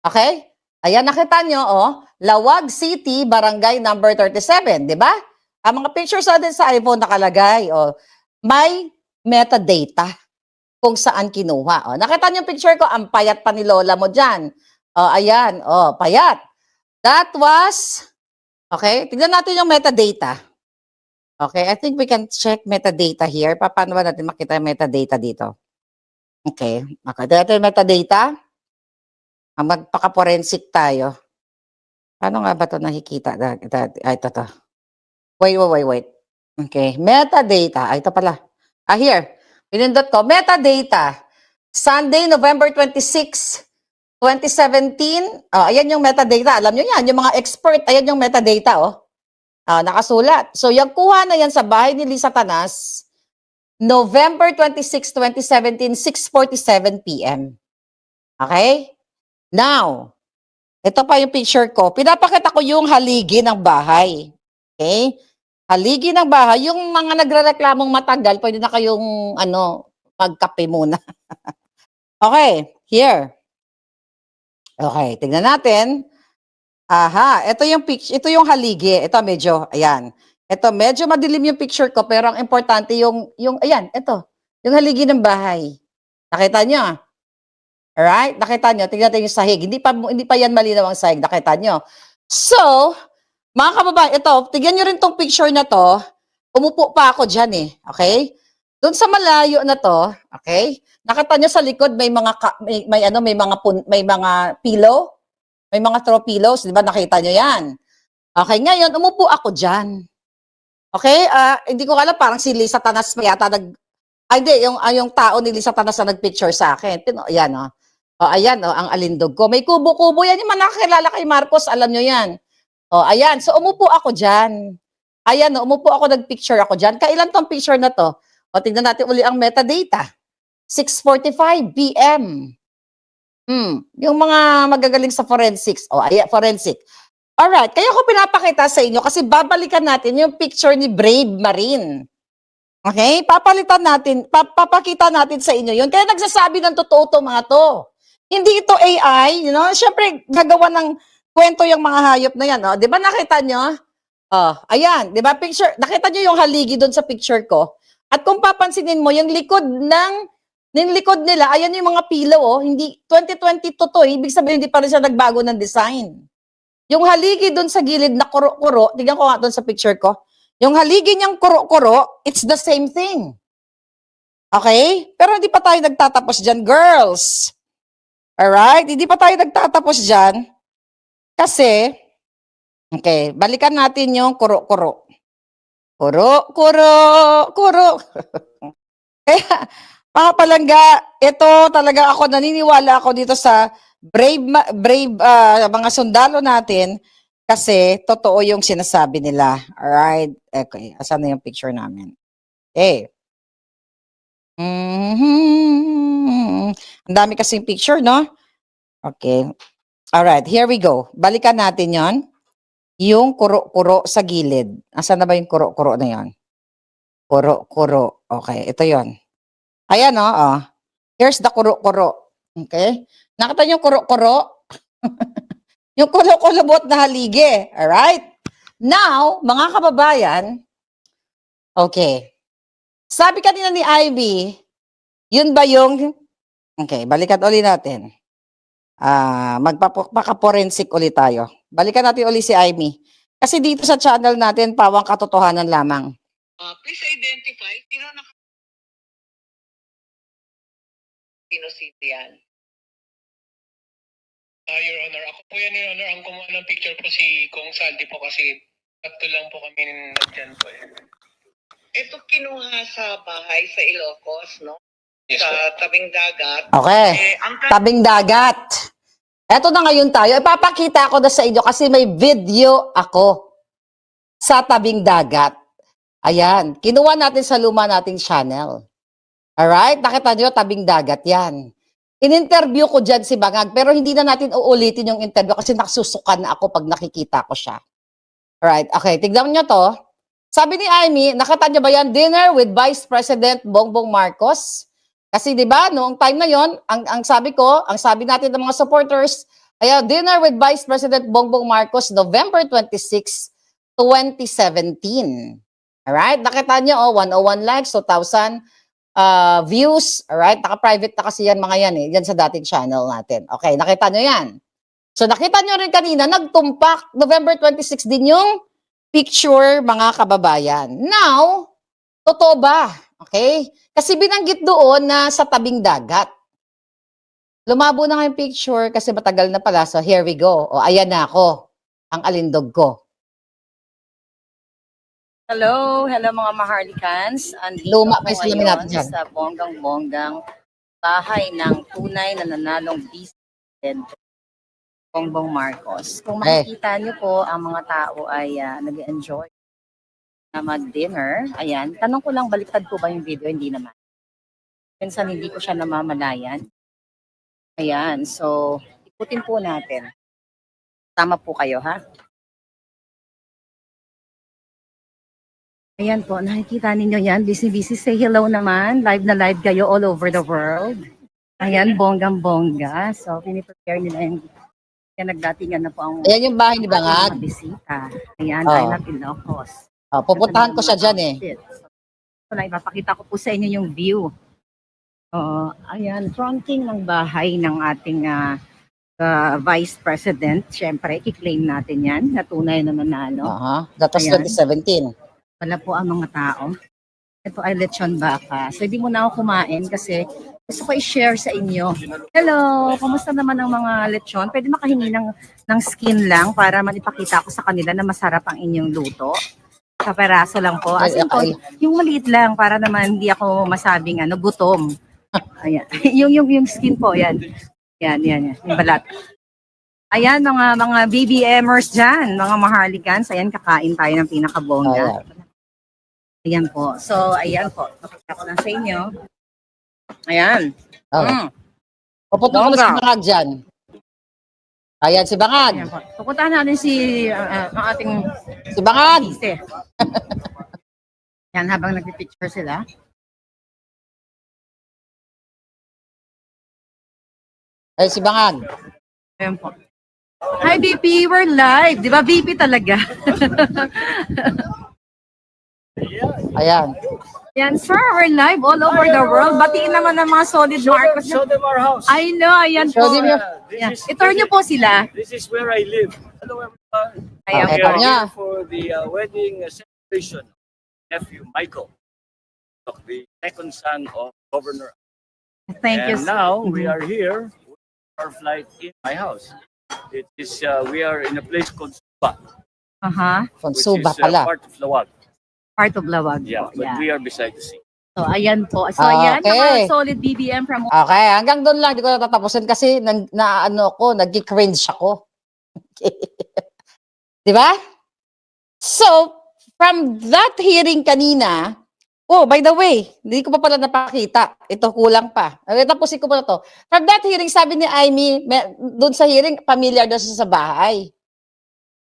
Okay? Ayan, nakita nyo, Lawag City, Barangay number 37, di ba? Ang mga pictures natin sa iPhone nakalagay, may metadata kung saan kinuha. Nakita nyo yung picture ko, ang payat pa ni Lola mo dyan. Ayan, payat. That was, okay, tignan natin yung metadata. Okay, I think we can check metadata here. Paano ba natin makita yung metadata dito? Okay, ito yung metadata. Magpaka-forensic tayo. Paano nga ba ito nakikita? Ito. Wait. Okay, metadata. Ito pala. Here. Pinindot ko. Metadata. Sunday, November 26, 2017. Ayan yung metadata. Alam nyo yan, yung mga expert, ayan yung metadata, nakasulat. So, yung kuha na yan sa bahay ni Lisa Tanas, November 26, 2017, 6:47 p.m. Okay? Now, ito pa yung picture ko. Pinapakita ko yung haligi ng bahay. Okay? Haligi ng bahay. Yung mga nagre-reklamong matagal, pwede na kayong, magkape muna. Okay, here. Okay, tignan natin. Ito yung picture, ito yung haligi. Ito medyo, ayan. Ito, medyo madilim yung picture ko, pero ang importante ayan, ito. Yung haligi ng bahay. Nakita nyo? Alright? Nakita nyo? Tignan natin yung sahig. Hindi pa yan malinaw ang sahig. Nakita nyo? So, mga kababayan, ito, tignan nyo rin tong picture na to. Umupo pa ako dyan Okay? Doon sa malayo na to, okay? Nakita nyo sa likod may mga may mga pillow, may mga throw pillows, 'di ba? Nakita nyo 'yan. Okay, ngayon umupo ako diyan. Okay? Hindi ko alam, parang si Lisa Tanas pa yata hindi, yung tao ni Lisa Tanas na nagpicture sa akin. Ayan ayan ang alindog ko. May kubo-kubo yan, yung mga nakakilala kay Marcos, alam nyo yan. Ayan, so umupo ako diyan. Ayan, umupo ako, nagpicture ako diyan. Kailan tong picture na to? Tingnan natin uli ang metadata. 6:45 p.m. Yung mga magagaling sa forensics. Forensic. Alright, kaya ko pinapakita sa inyo kasi babalikan natin yung picture ni Brave Marine. Okay? Papakita natin sa inyo yun. Kaya nagsasabi ng totoo to mga to. Hindi ito AI, Siyempre, gagawa ng kwento yung mga hayop na yan, Di ba nakita nyo? Ayan, di ba picture? Nakita nyo yung haligi doon sa picture ko? At kung papansinin mo, yung likod nila, ayan yung mga pillow, Hindi, 2022 to, ibig sabihin hindi pa rin siya nagbago ng design. Yung haligi doon sa gilid na kuro-kuro, tignan ko nga doon sa picture ko, yung haligi niyang kuro-kuro, it's the same thing. Okay? Pero hindi pa tayo nagtatapos dyan, girls. Alright? Hindi pa tayo nagtatapos dyan. Kasi, okay, balikan natin yung kuro-kuro. Kuro. Kaya, mga palangga, ito talaga ako, naniniwala ako dito sa brave mga sundalo natin kasi totoo yung sinasabi nila. Alright? Okay, asan na yung picture namin? Okay. Ang dami kasing picture, no? Okay. Alright, here we go. Balikan natin yon. Yung kuro-kuro sa gilid. Asan na ba yung kuro-kuro na yon? Kuro-kuro. Okay, ito yon. Ayan, Here's the kuro-kuro. Okay? Nakita niyo yung kuro-kuro? Yung kulo-kulubot na haligi. Alright? Now, mga kababayan, okay. Sabi kanina ni Ivy, yun ba yung, okay, balikan ulit natin. Magpaka-forensic ulit tayo. Balikan natin ulit si Ivy. Kasi dito sa channel natin, pawang katotohanan lamang. Please identify sino yan. Your Honor, ako po yan, Your Honor. Ang kumuha ng picture po si Kong Saldi po kasi tatlo lang po kami nandyan po. Ito kinuha sa bahay sa Ilocos, no? Yes, Sa po. tabing dagat. Okay. Ang Tabing dagat. Eto na ngayon tayo. Ipapakita ko na sa inyo kasi may video ako sa tabing dagat. Ayan. Kinuha natin sa luma nating channel. Alright? Nakita nyo, tabing dagat yan. In-interview ko dyan si Bangag pero hindi na natin uulitin yung interview kasi nakasusukan na ako pag nakikita ko siya. Alright. Okay. Tignan nyo to. Sabi ni Amy, nakita nyo ba yan? Dinner with Vice President Bongbong Marcos. Kasi 'di ba, noong time na 'yon, ang sabi natin ng mga supporters, ay dinner with Vice President Bongbong Marcos November 26, 2017. Alright? Nakita niyo 101 likes, 2,000 views. Alright? Naka-private na kasi yan mga yan Yan sa dating channel natin. Okay, nakita niyo yan. So nakita niyo rin kanina, nagtumpak November 26 din yung picture mga kababayan. Now, totoo ba? Okay? Kasi binanggit doon na sa tabing dagat. Lumabo na nga yung picture kasi matagal na pala. So here we go. Ayan na ako. Ang alindog ko. Hello mga Maharlikans. Andito Luma pa yung ako salamin natin ngayon dyan. sa bonggang-bonggang bahay ng tunay na nanalong Vice President Bongbong Marcos. Kung makikita niyo po, ang mga tao ay nag-enjoy na mag-dinner. Ayan. Tanong ko lang, baliktad po ba yung video? Hindi naman. Minsan hindi ko siya namamalayan. Ayan. So, ikutin po natin. Tama po kayo, ha? Ayan po, nakikita ninyo yan. Busy-busy. Say hello naman. Live na live kayo all over the world. Ayan, bonggang-bongga. So, piniprepare nila yung kaya nagdatingan na po ang Ayan yung bahay ni Bangag. mga bisita. Ayan, Oh. I love Ilocos. Pupuntahan ko siya dyan So, ipapakita ko po sa inyo yung view. Ayan, fronting ng bahay ng ating Vice President. Siyempre, i-claim natin yan na tunay na nanalo. That was Ayan. 2017. Wala po ang mga tao. Ito ay lechon baka. So, hindi muna ako kumain kasi gusto ko i-share sa inyo. Hello! Kumusta naman ang mga lechon? Pwede makahingi ng skin lang para manipakita ko sa kanila na masarap ang inyong luto. Sa peraso lang po. As in po, yung maliit lang para naman hindi ako masabing gutom. Ayan. yung skin po, yan. Yan. Yung balat. Ayan, mga BBMers dyan, mga Maharlikans. Ayan, kakain tayo ng pinakabongga. Ayan po. So, ayan po. Pakita ko lang sa inyo. Ayan. Pupunta ko na si Bangag dyan. Ayan, si Bangag. Ayan po. Pupuntahan natin ang ating Si Bangag. ate. Yan, habang nagpipicture sila. Ay, si Bangag. Ayan po. Hi, VP. We're live. Di ba, VP talaga? Ayan. Yan, sir. We're live all over the world. Batiin naman ng mga solid Marcos. Show them our house. I know. Ayan Show po. them your- Yan. Itur niyo po sila. This is where I live. Hello everyone. Ayan Okay, We po. are niya. here for the wedding celebration of nephew Michael, the second son of Governor. Thank you. And now we are here with our flight in my house. It is we are in a place called Suba, which Konsuba is pala. part of Lawag. Part of Lawag. Yeah, po. but Yeah. we are beside the sea. So, ayan po. So, ayan, Okay. mga solid BBM from Okay, hanggang doon lang. Hindi ko natatapusin kasi nag-cringe ako. Di ba? So, from that hearing kanina, oh, by the way, hindi ko pa pala napakita. Ito kulang pa. Tapusin ko pala to. From that hearing, sabi ni Amy, doon sa hearing, familiar daw siya sa bahay.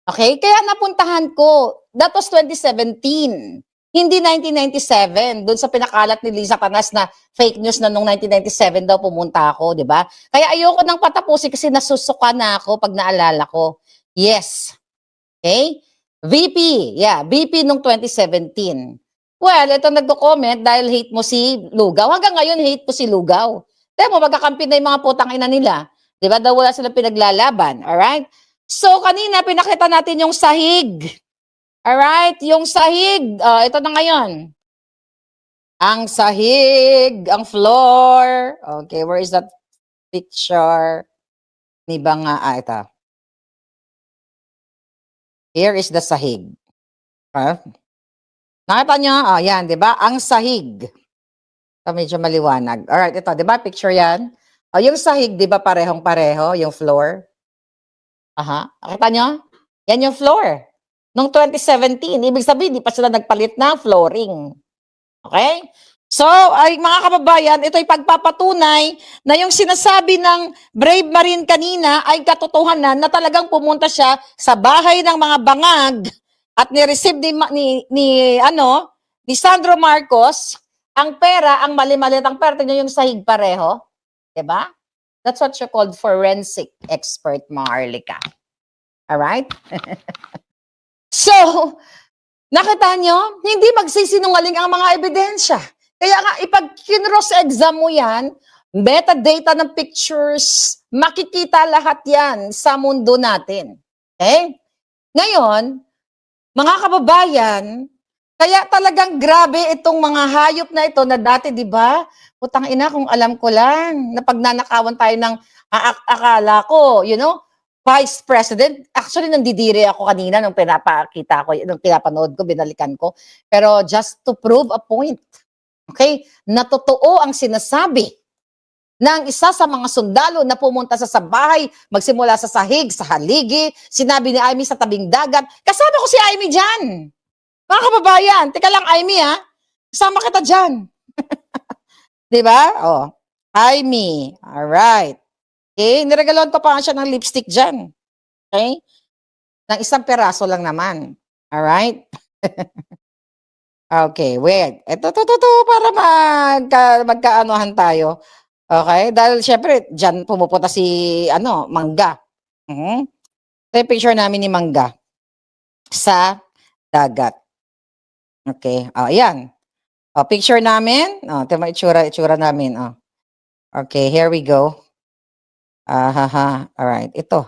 Okay? Kaya napuntahan ko. That was 2017. Hindi 1997. Doon sa pinakalat ni Lisa Tanas na fake news na nung 1997 daw pumunta ako, di ba? Kaya ayoko nang patapusin kasi nasusuka na ako pag naalala ko. Yes. Okay? VP. Yeah, VP nung 2017. Well, ito nagko-comment dahil hate mo si Lugaw. Hanggang ngayon, hate mo si Lugaw. Dahil mo, magkakampi na yung mga putang ina nila. Di ba? Daw wala silang pinaglalaban. Alright? So, kanina, pinakita natin yung sahig. Alright? Yung sahig. Ito na ngayon. Ang sahig, ang floor. Okay, where is that picture? Ni Banga, ito. Here is the sahig. Nakita nyo? Yan, di ba? Ang sahig. Ito medyo maliwanag. Alright, ito, di ba? Picture yan. Yung sahig, di ba parehong-pareho? Yung floor. Nakita nyo? Yan yung floor. Noong 2017, ibig sabihin, di pa sila nagpalit ng flooring. Okay? So, ay mga kababayan, ito ay pagpapatunay na yung sinasabi ng Brave Marine kanina ay katotohanan na talagang pumunta siya sa bahay ng mga bangag at ni-receive ni Sandro Marcos ang pera, ang mali-maliit ang pera. Tingnan yung sahig pareho. Diba? That's what you called forensic expert, Marlica. Alright? So, nakita nyo, hindi magsisinungaling ang mga ebidensya. Kaya nga, ipag kinross-exam mo yan, metadata ng pictures, makikita lahat yan sa mundo natin. Okay? Ngayon, mga kababayan, kaya talagang grabe itong mga hayop na ito na dati, di ba? Putang ina, kung alam ko lang, na pagnanakawan tayo ng akala ko, you know, Vice President, actually nandidiri ako kanina nung pinapakita ko, nung pinapanood ko, binalikan ko. Pero just to prove a point, okay, na totoo ang sinasabi ng isa sa mga sundalo na pumunta sa bahay, magsimula sa sahig, sa haligi, sinabi ni Amy sa tabing dagat, kasama ko si Amy dyan. Mga kababayan, teka lang Amy ha, kasama kita dyan. Diba? Oh, Amy, alright. Okay, niregaloan ko pa siya ng lipstick dyan. Okay? Ng isang peraso lang naman. Alright? Okay, wait. Ito, para magkaanohan tayo. Okay? Dahil syempre, dyan pumupunta si, Mangga. Ito yung picture namin ni Mangga. Sa dagat. Okay. Ayan. Picture namin. Ito yung itsura namin. Okay, here we go. Alright, ito.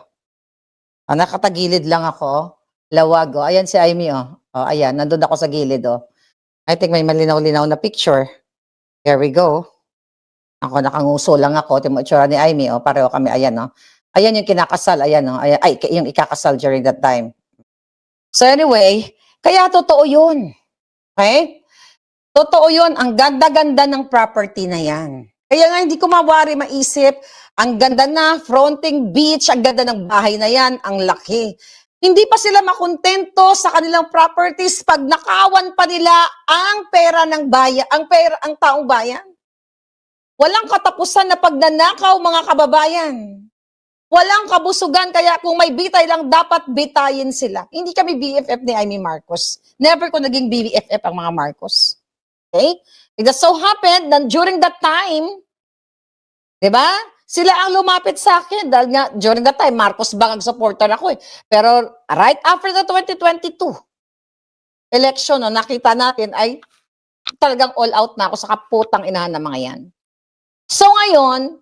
Nakatagilid lang ako. Lawag, Ayan si Amy, ayan, nandun ako sa gilid, I think may malinaw-linaw na picture. Here we go. Ako, nakanguso lang ako. Ito yung itsura ni Amy, pareho kami, ayan, Ayan yung kinakasal, ayan, ayan, ay, yung ikakasal during that time. So anyway, kaya totoo yun. Okay? Totoo yun, ang ganda-ganda ng property na yan. Kaya nga hindi ko mawari maisip, ang ganda na fronting beach, ang ganda ng bahay na yan, ang laki. Hindi pa sila makontento sa kanilang properties pag nakawan pa nila ang pera ng bayan, ang taong bayan. Walang katapusan na pagnanakaw, mga kababayan. Walang kabusugan, kaya kung may bitay lang, dapat bitayin sila. Hindi kami BFF ni Amy Marcos. Never ko naging BFF ang mga Marcos. Okay? It just so happened that during that time, di ba? Sila ang lumapit sa akin dahil nga during that time, Marcos Bangag supporter ako eh. Pero right after the 2022 election, no, nakita natin ay talagang all out na ako sa kaputang inahan ng mga yan. So ngayon,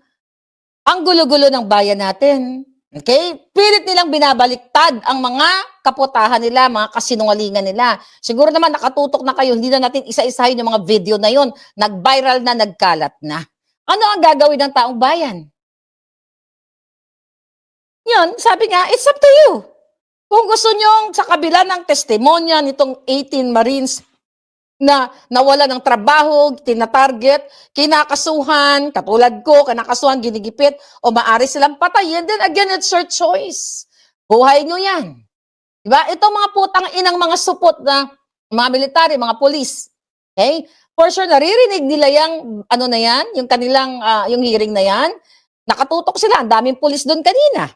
ang gulo-gulo ng bayan natin. Okay? Pilit nilang binabaliktad ang mga kaputahan nila, mga kasinungalingan nila. Siguro naman nakatutok na kayo, hindi na natin isa-isahin yung mga video na yon. Nag-viral na, nagkalat na. Ano ang gagawin ng taong bayan? Yun, sabi nga, it's up to you. Kung gusto nyo sa kabila ng testimonya nitong 18 Marines na nawala ng trabaho, tinatarget, kinakasuhan, katulad ko, kinakasuhan, ginigipit, o maaari silang patayin, then again, it's your choice. Buhay nyo yan. Diba? Itong mga putang inang mga supot na mga military, mga police. Okay? For sure, naririnig nila yung, ano na yan, yung kanilang, yung hearing na yan. Nakatutok sila, ang daming police doon kanina.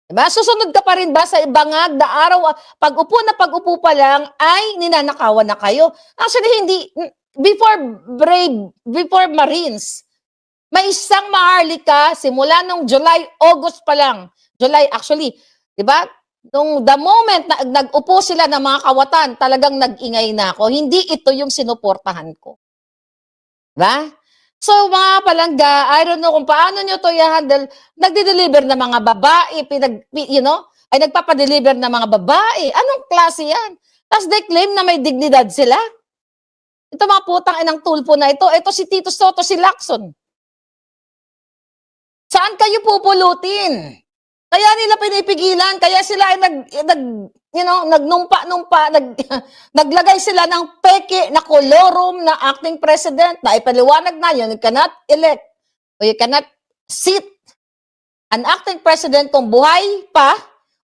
Diba? Susunod ka pa rin ba sa bangag na araw, pag-upo pa lang, ay ninanakawan na kayo? Actually, hindi. Before Marines, may isang maharlika, simula nung July, August pa lang. July, actually, diba? Nung the moment na nag-upo sila ng mga kawatan, talagang nag-ingay na ako. Hindi ito yung sinuportahan ko. Diba? So mga palangga, I don't know kung paano nyo to i-handle. Nagde-deliver na mga babae, ay nagpapadeliver na mga babae. Anong klase yan? Tapos they claim na may dignidad sila. Ito mga putang inang tulpo na ito. Ito si Tito Soto, si Lacson. Saan kayo pupulutin? Kaya nila pinipigilan, kaya sila ay nagnumpa-numpa, naglagay sila ng peke na kolorum na acting president na ipaliwanag na yun, you cannot elect o you cannot sit an acting president kung buhay pa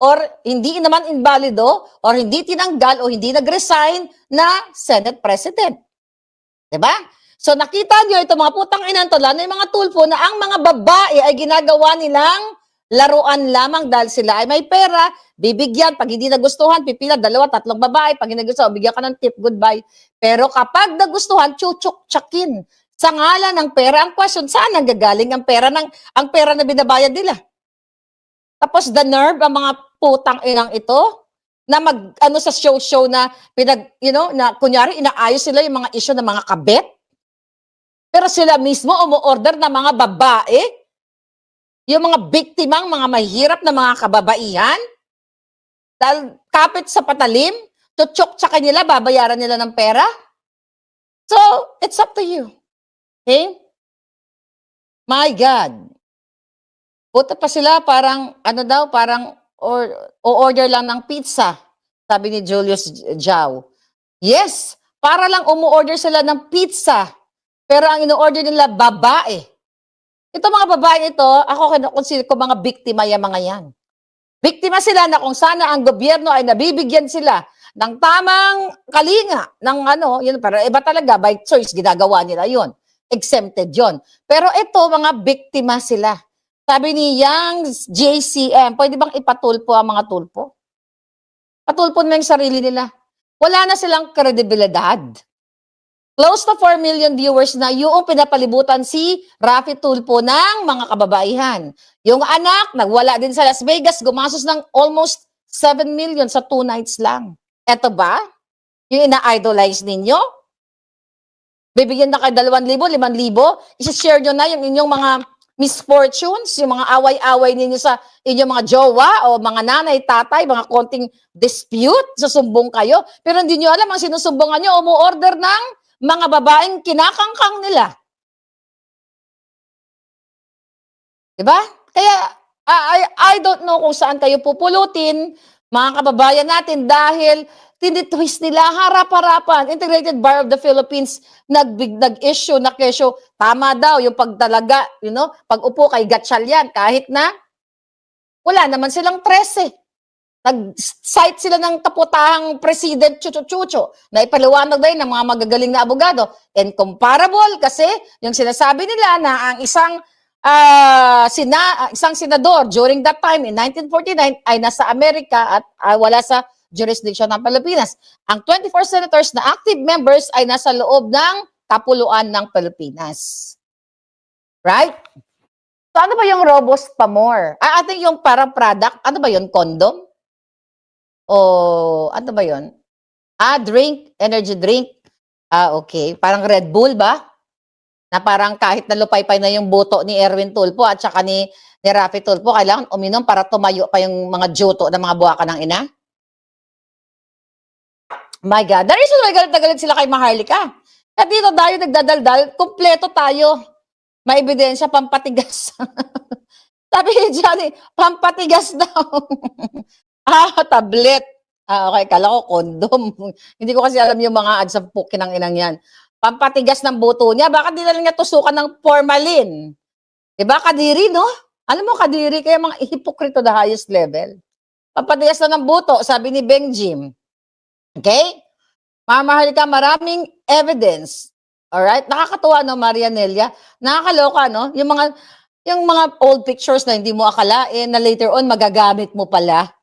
or hindi naman invalido or hindi tinanggal o hindi nag-resign na Senate President. Diba? So nakita nyo ito mga putang inantola na yung mga tulpo na ang mga babae ay ginagawa nilang laruan lamang dahil sila ay may pera, bibigyan, pag hindi nagustuhan, pipila, 2, 3 babae, pag hindi nagustuhan, bigyan ka ng tip, goodbye. Pero kapag nagustuhan, chuchuk-chakin. Sa ngalan ng pera, ang question, saan ang gagaling ang pera na binabayad nila? Tapos the nerve, ang mga putang inang ito, na sa show na, na kunyari, inaayos sila yung mga issue ng mga kabet, pero sila mismo umu-order na mga babae, yung mga biktimang, mga mahirap na mga kababaihan, dahil kapit sa patalim, tutsok-tsaka nila, babayaran nila ng pera. So, it's up to you. Okay? My God. Buta pa sila parang, order lang ng pizza, sabi ni Julius Jao. Yes, para lang umu-order sila ng pizza, pero ang ino-order nila, babae. Ito mga babae ito, ako consider ko mga biktima yung mga yan. Biktima sila na kung sana ang gobyerno ay nabibigyan sila ng tamang kalinga, pero iba talaga, by choice, ginagawa nila yun. Exempted yun. Pero ito, mga biktima sila. Sabi ni Yang JCM, pwede bang ipatulpo ang mga tulpo? Patulpo na yung sarili nila. Wala na silang kredibilidad. Close to 4 million viewers na yung pinapalibutan si Raffy Tulfo ng mga kababaihan. Yung anak, nagwala din sa Las Vegas, gumastos ng almost 7 million sa 2 nights lang. Eto ba? Yung ina-idolize ninyo? Bibigyan na kayo 2,000, 5,000, isi-share nyo na yung inyong mga misfortunes, yung mga away-away ninyo sa inyong mga jowa o mga nanay, tatay, mga konting dispute, susumbong kayo. Pero hindi nyo alam, ang sinusumbongan nyo, umu-order ng mga babaeng kinakangkang nila. Diba? Kaya, I don't know kung saan kayo pupulutin, mga kababayan natin, dahil tinitwist nila harap-harapan. Integrated Bar of the Philippines, nag-issue na kesyo, tama daw, yung pagtalaga, pag upo kay Gatchalian, kahit na, wala naman silang 13. Nag-cite sila ng kaputahang President Chucho na ipaliwanag din ng mga magagaling na abogado. Incomparable kasi yung sinasabi nila na ang isang isang senador during that time in 1949 ay nasa Amerika at wala sa jurisdiction ng Pilipinas. Ang 24 senators na active members ay nasa loob ng kapuluan ng Pilipinas. Right? So ano ba yung robust pa more? I think yung parang product, ano ba yun? Condom? O ano ba yun? Drink, energy drink. Okay. Parang Red Bull ba? Na parang kahit nalupay-pay na yung buto ni Erwin Tulfo at saka ni Raffy Tulfo, kailangan uminom para tumayo pa yung mga juto ng mga buwaka ng ina? My God. The reason why galit sila kay Maharlika. At dito tayo nagdadaldal, kumpleto tayo. May ebidensya, pampatigas. Sabi ni Johnny, pampatigas daw. Tablet. Okay, kala ko kondom. Hindi ko kasi alam yung mga ads sa pukin ng inang yan. Pampatigas ng buto niya, baka di na lang niya tusukan ng formalin. Diba, Kadiri, no? Alam mo, Kadiri, kaya mga hipokrito the highest level. Pampatigas na ng buto, sabi ni Benjim. Okay? Mamahal ka, maraming evidence. Alright? Nakakatuwa, no, Marianelia? Nakakaloka, no? Yung mga old pictures na hindi mo akalain, na later on magagamit mo pala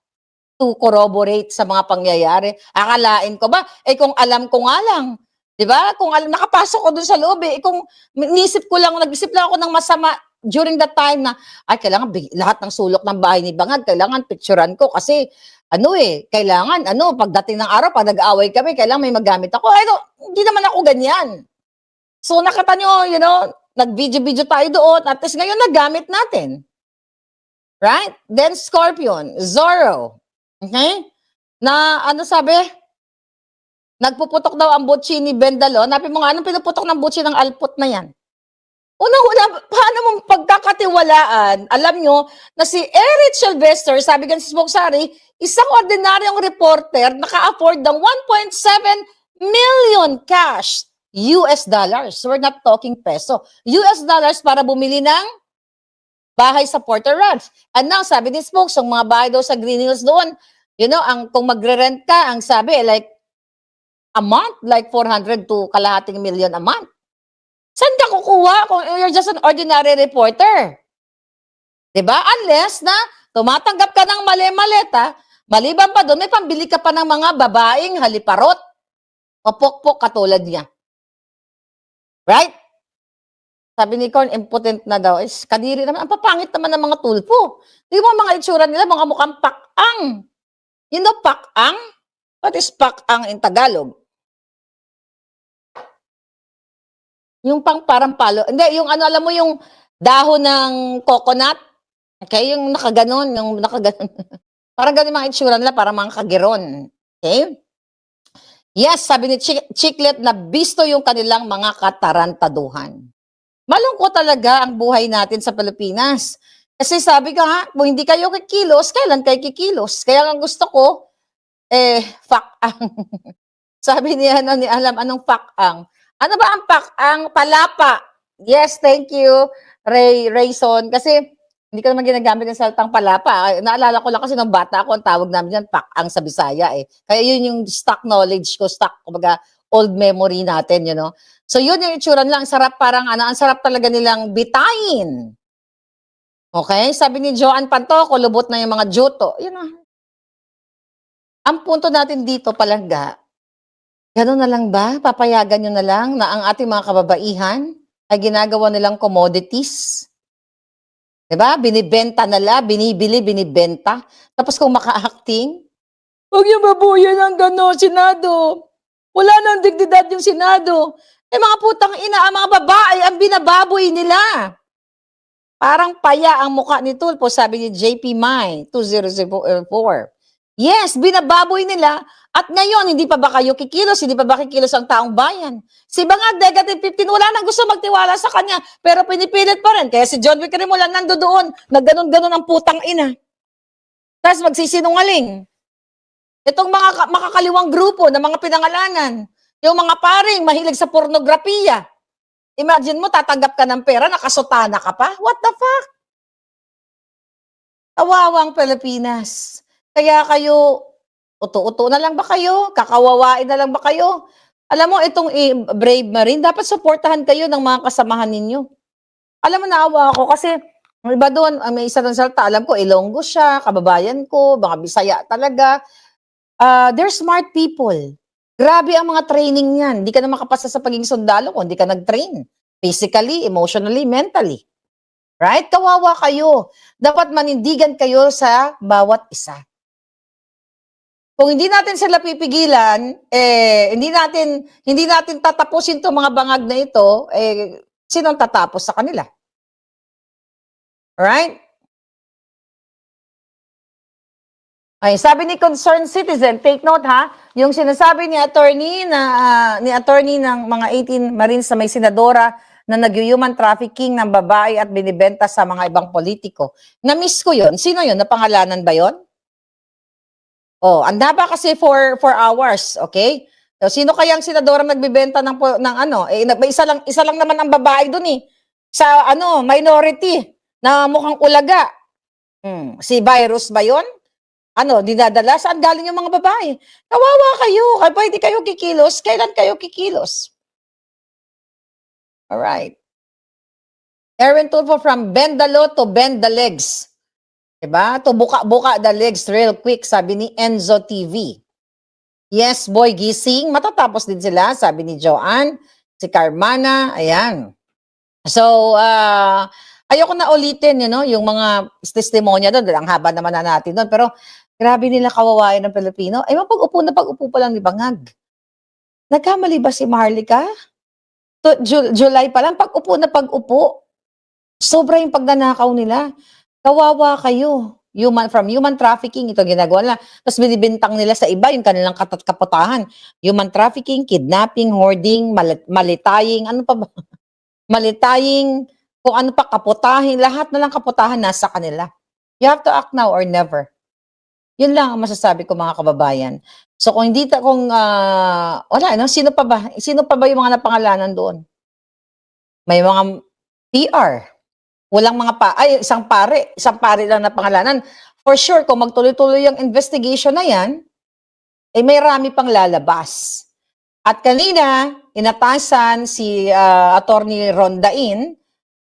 to corroborate sa mga pangyayari. Akalain ko ba? Kung alam ko nga lang. Diba? Kung alam, nakapasok ko dun sa loob kung nag-isip lang ako ng masama during that time na, kailangan lahat ng sulok ng bahay ni Bangag, kailangan picturean ko kasi, kailangan, pagdating ng araw, pag nag-aaway kami, kailangan may magamit ako. Hindi naman ako ganyan. So, nakita nyo, nag-video-video tayo doon, at least ngayon nagamit natin. Right? Then, Scorpion, Zorro. Okay? Na, sabi? Nagpuputok daw ang butchi ni Bendalo. Napin mo nga, anong pinuputok ng butchi ng alpot na yan? Una, paano mong pagkakatiwalaan? Alam nyo na si Eric Sylvester, sabi gan si Smoke Sari, isang ordinaryong reporter naka-afford ng 1.7 million cash US dollars. We're not talking peso. US dollars para bumili ng bahay sa Porter Ranch. And now, sabi ni Smoke, yung mga bahay daw sa Green Hills doon, kung magre-rent ka, ang sabi, like, a month, like 400 to kalahating million a month. Saan ka kukuha kung you're just an ordinary reporter? Diba? Unless na tumatanggap ka ng mali-maleta, maliban pa doon, may pambili ka pa ng mga babaeng haliparot o pokpok katulad niya. Right? Sabi ni Corn, impotent na daw. Kadiri naman, ang papangit naman ng mga tulpo. Di mo mga itsura nila, mga mukhang pak-ang. You know pak-ang? What is pak-ang in Tagalog? Yung parang palo. Hindi, yung alam mo yung dahon ng coconut? Okay, yung nakaganon. Parang ganun mga itsura nila, parang mga kagiron. Okay? Yes, sabi ni Chiclet na bisto yung kanilang mga katarantaduhan. Malungkot talaga ang buhay natin sa Pilipinas. Kasi sabi ka nga, kung hindi kayo kikilos, kailan kayo kikilos? Kaya ang gusto ko, fuck-ang. Sabi niya, alam anong fuck-ang. Ano ba ang fuck-ang? Palapa. Yes, thank you, Rayson. Kasi hindi ko naman ginagamit ng salitang palapa. Naalala ko lang kasi nung bata ako, ang tawag namin yan, fuck-ang sa Bisaya Kaya yun yung stock knowledge ko, kumbaga, old memory natin, So yun yung itsura nila, ang sarap ang sarap talaga nilang bitayin. Okay? Sabi ni Joanne Pantoco, lubot na yung mga juto. Ang punto natin dito, Palangga, gano'n na lang ba? Papayagan nyo na lang na ang ating mga kababaihan ay ginagawa nilang commodities? Diba? Binibenta nila, binibili, binibenta. Tapos kung maka-acting, huwag yung babuyan ng gano'n, Senado. Wala nang dignidad yung Senado. Mga putang ina, ang mga babae, ang binababoy nila. Parang paya ang mukha ni Tulfo, sabi ni JP May, 2004. Yes, binababoy nila. At ngayon, hindi pa ba kayo kikilos? Hindi pa ba kikilos ang taong bayan? Si Bangag, negative 15, wala nang gusto magtiwala sa kanya. Pero pinipilit pa rin. Kaya si John Wick Remulan nando doon, na ganon-ganon ang putang ina. Tapos magsisinungaling. Itong mga makakaliwang grupo na mga pinangalanan, yung mga paring mahilig sa pornografiya. Imagine mo, tatanggap ka ng pera, nakasutana ka pa? What the fuck? Kawawang Pilipinas. Kaya kayo, uto-uto na lang ba kayo? Kakawawain na lang ba kayo? Alam mo, itong Brave Marine, dapat suportahan kayo ng mga kasamahan ninyo. Alam mo, naawa ako kasi may iba doon, may isa doon salta, alam ko, Ilonggo siya, kababayan ko, mga Bisaya talaga. They're smart people. Grabe ang mga training niyan. Hindi ka na makapasa sa pagiging sundalo kung hindi ka nag-train. Physically, emotionally, mentally. Right? Kawawa kayo. Dapat manindigan kayo sa bawat isa. Kung hindi natin sila pipigilan, hindi natin tatapusin 'tong mga bangag na ito, sino ang tatapos sa kanila? Alright? Ay, sabi ni concerned citizen, take note ha, yung sinasabi ni attorney ng mga 18 Marines na may senadora na nag-human trafficking ng babae at binibenta sa mga ibang politiko. Na-miss ko yun. Sino yun? Napangalanan ba yun? Oh, anda ba kasi for hours, okay? So, sino kayang senadora nagbebenta ng ano? May isa lang naman ang babae doon eh. Sa ano, minority na mukhang ulaga. Si Virus ba 'yon? Ano, dinadala saan galing yung mga babae? Kawawa kayo. Pwede kayo kikilos. Kailan kayo kikilos? All right. Aaron Tulfo from bend the law to bend the legs. Diba? To buka-buka the legs real quick, sabi ni Enzo TV. Yes, boy, gising. Matatapos din sila, sabi ni Joanne. Si Carmana, ayan. So, ayoko na ulitin, yung mga testimonya doon. Ang haba naman na natin doon. Pero, grabe nila kawawain ng Pilipino. Ay, pag-upo pa lang ni Bangag. Nagkamali ba si Marlica? July pa lang, pag-upo. Sobra yung pagnanakaw nila. Kawawa kayo. From human trafficking, ito ginagawa nila. Tapos binibintang nila sa iba yung kanilang kapatahan. Human trafficking, kidnapping, hoarding, malitaying, ano pa ba? Malitaying, kung ano pa, kaputahin, lahat na lang kaputahan nasa kanila. You have to act now or never. Yun lang ang masasabi ko mga kababayan. So kung hindi wala, sino pa ba yung mga napangalanan doon? May mga PR. Walang mga isang pare lang na pangalanan. For sure, kung magtuloy-tuloy yung investigation na yan, may rami pang lalabas. At kanina, inatasan si Attorney Rondain,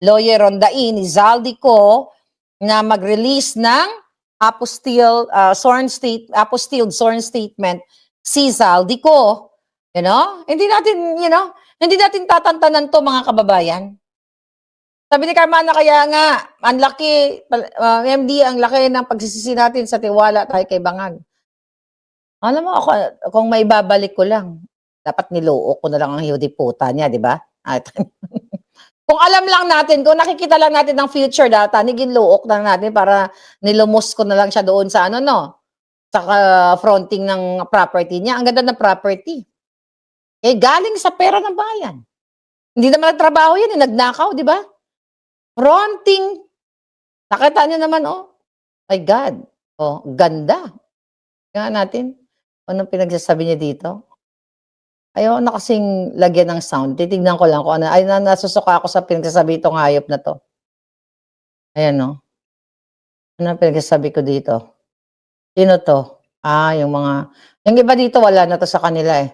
Lawyer Rondain, ni Zaldico, na mag-release ng apostilled sworn statement si Zaldico. Hindi natin tatantanan to mga kababayan. Sabi ni Carmana, kaya nga, ang laki, MD, ang laki ng pagsisisi natin sa tiwala tayo kay Bangag. Alam mo, ako, kung may babalik ko lang, dapat niluok ko na lang ang hiudiputa niya, di ba? Kung alam lang natin, kung nakikita lang natin ng future data, niginluok na natin para nilumos ko na lang siya doon sa sa fronting ng property niya. Ang ganda ng property. Galing sa pera ng bayan. Hindi naman nagtrabaho yan, nagnakaw, di ba? Fronting. Nakita niyo naman, my God. Ganda. Kaya natin, anong pinagsasabi niya dito? Ayaw na kasing lagyan ng sound. Titignan ko lang kung ano. Ay, nasusuka ako sa pinagsasabi itong hayop na to. Ayan, Ano pinagsasabi ko dito? Sino to? Yung iba dito, wala na to sa kanila eh.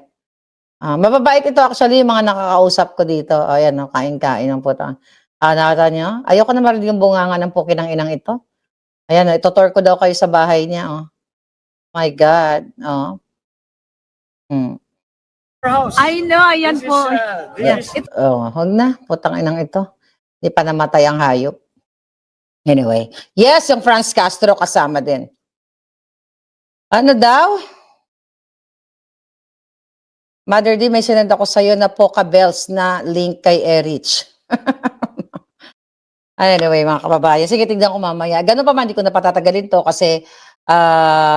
Mababait ito actually, yung mga nakakausap ko dito. Ayan, kain-kain ng putang. Nakata niyo? Ayoko na marinig yung bunganga ng pukin ng inang ito. Ayan, itutour ko daw kayo sa bahay niya. My God. I know, ayan po. Huwag na, putang inang ito. Hindi pa namatay ang hayop. Anyway. Yes, yung Franz Castro kasama din. Ano daw? Mother D, may sinend ako sa'yo na Poca Bells na link kay Erich. Anyway, mga kababayan, sige, tignan ko mamaya. Ganun pa man, hindi ko na patatagalin to kasi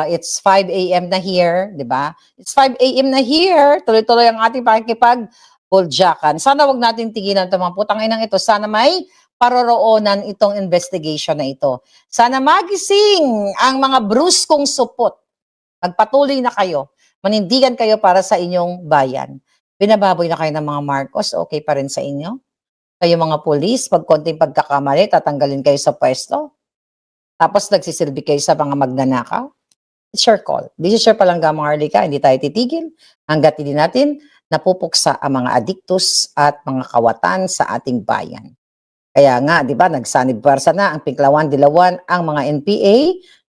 it's 5 a.m. na here, di ba? It's 5 a.m. na here. Tuloy-tuloy ang ating pakikipag-buljakan. Sana wag natin tigilan ito, mga putang inang ito. Sana may paroroonan itong investigation na ito. Sana magising ang mga bruskong supot. Magpatuloy na kayo. Manindigan kayo para sa inyong bayan. Binababoy na kayo ng mga Marcos, okay pa rin sa inyo? Kayo mga pulis, pag konting pagkakamali, tatanggalin kayo sa pwesto. Tapos nagsisilbi kayo sa mga magnanakaw. It's your call. This is your Palangga Maharlika. Hindi tayo titigil hanggat hindi natin napupuksa ang mga adiktus at mga kawatan sa ating bayan. Kaya nga, di ba, nagsanib pwersa na ang Pinklawan, Dilawan, ang mga NPA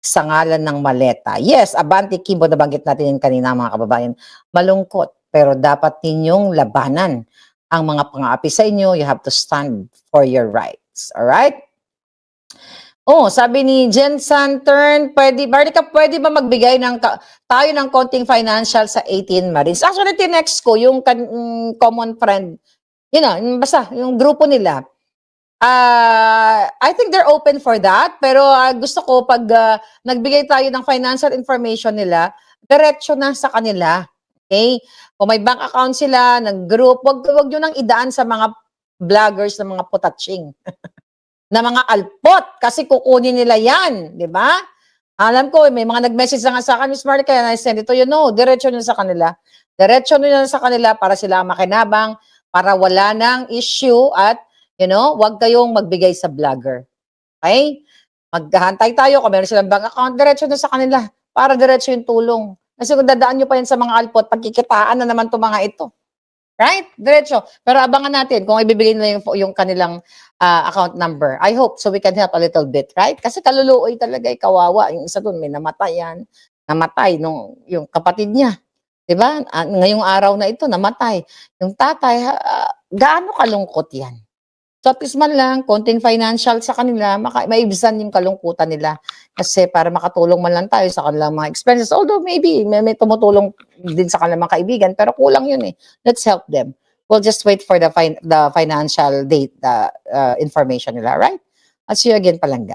sa ngalan ng maleta. Yes, Abante Kimbo, nabanggit natin yun kanina mga kababayan. Malungkot, pero dapat ninyong labanan ang mga pang-aapi sa inyo. You have to stand for your rights. Alright? Oh, sabi ni Jen Santern, Marlica, pwede ba magbigay tayo ng konting financial sa 18 Marines? Actually, tinext ko yung common friend, basta yung grupo nila. I think they're open for that, pero gusto ko pag nagbigay tayo ng financial information nila, diretso na sa kanila. Okay? Kung may bank account sila, ng group, wag nyo nang idaan sa mga vloggers na mga putatsing. Na mga alpot, kasi kukunin nila yan, di ba? Alam ko, may mga nag-message na nga sa akin, Ms. Marlica, and I send it to you, no, diretso nyo sa kanila. Diretso nyo sa kanila para sila makinabang, para wala nang issue at, wag kayong magbigay sa vlogger. Okay? Maghahantay tayo, kung meron silang bank account, diretso nyo sa kanila, para diretso yung tulong. Kasi kung dadaan nyo pa yan sa mga alpot, pagkikitaan na naman itong mga ito. Right? Diretso. Pero abangan natin kung ibibigay nila yung kanilang account number. I hope so we can help a little bit, right? Kasi kaluluoy talaga, kawawa. Yung isa doon, may namatay yan. Namatay yung kapatid niya. Diba? Ngayong araw na ito, namatay. Yung tatay, gaano kalungkot yan? So at least man lang, konting financial sa kanila, maibsan yung kalungkutan nila. Kasi para makatulong man lang tayo sa kanilang mga expenses. Although maybe may tumutulong din sa kanilang mga kaibigan, pero kulang yun eh. Let's help them. We'll just wait for the financial date, information nila, right? I'll see you again, Palangga.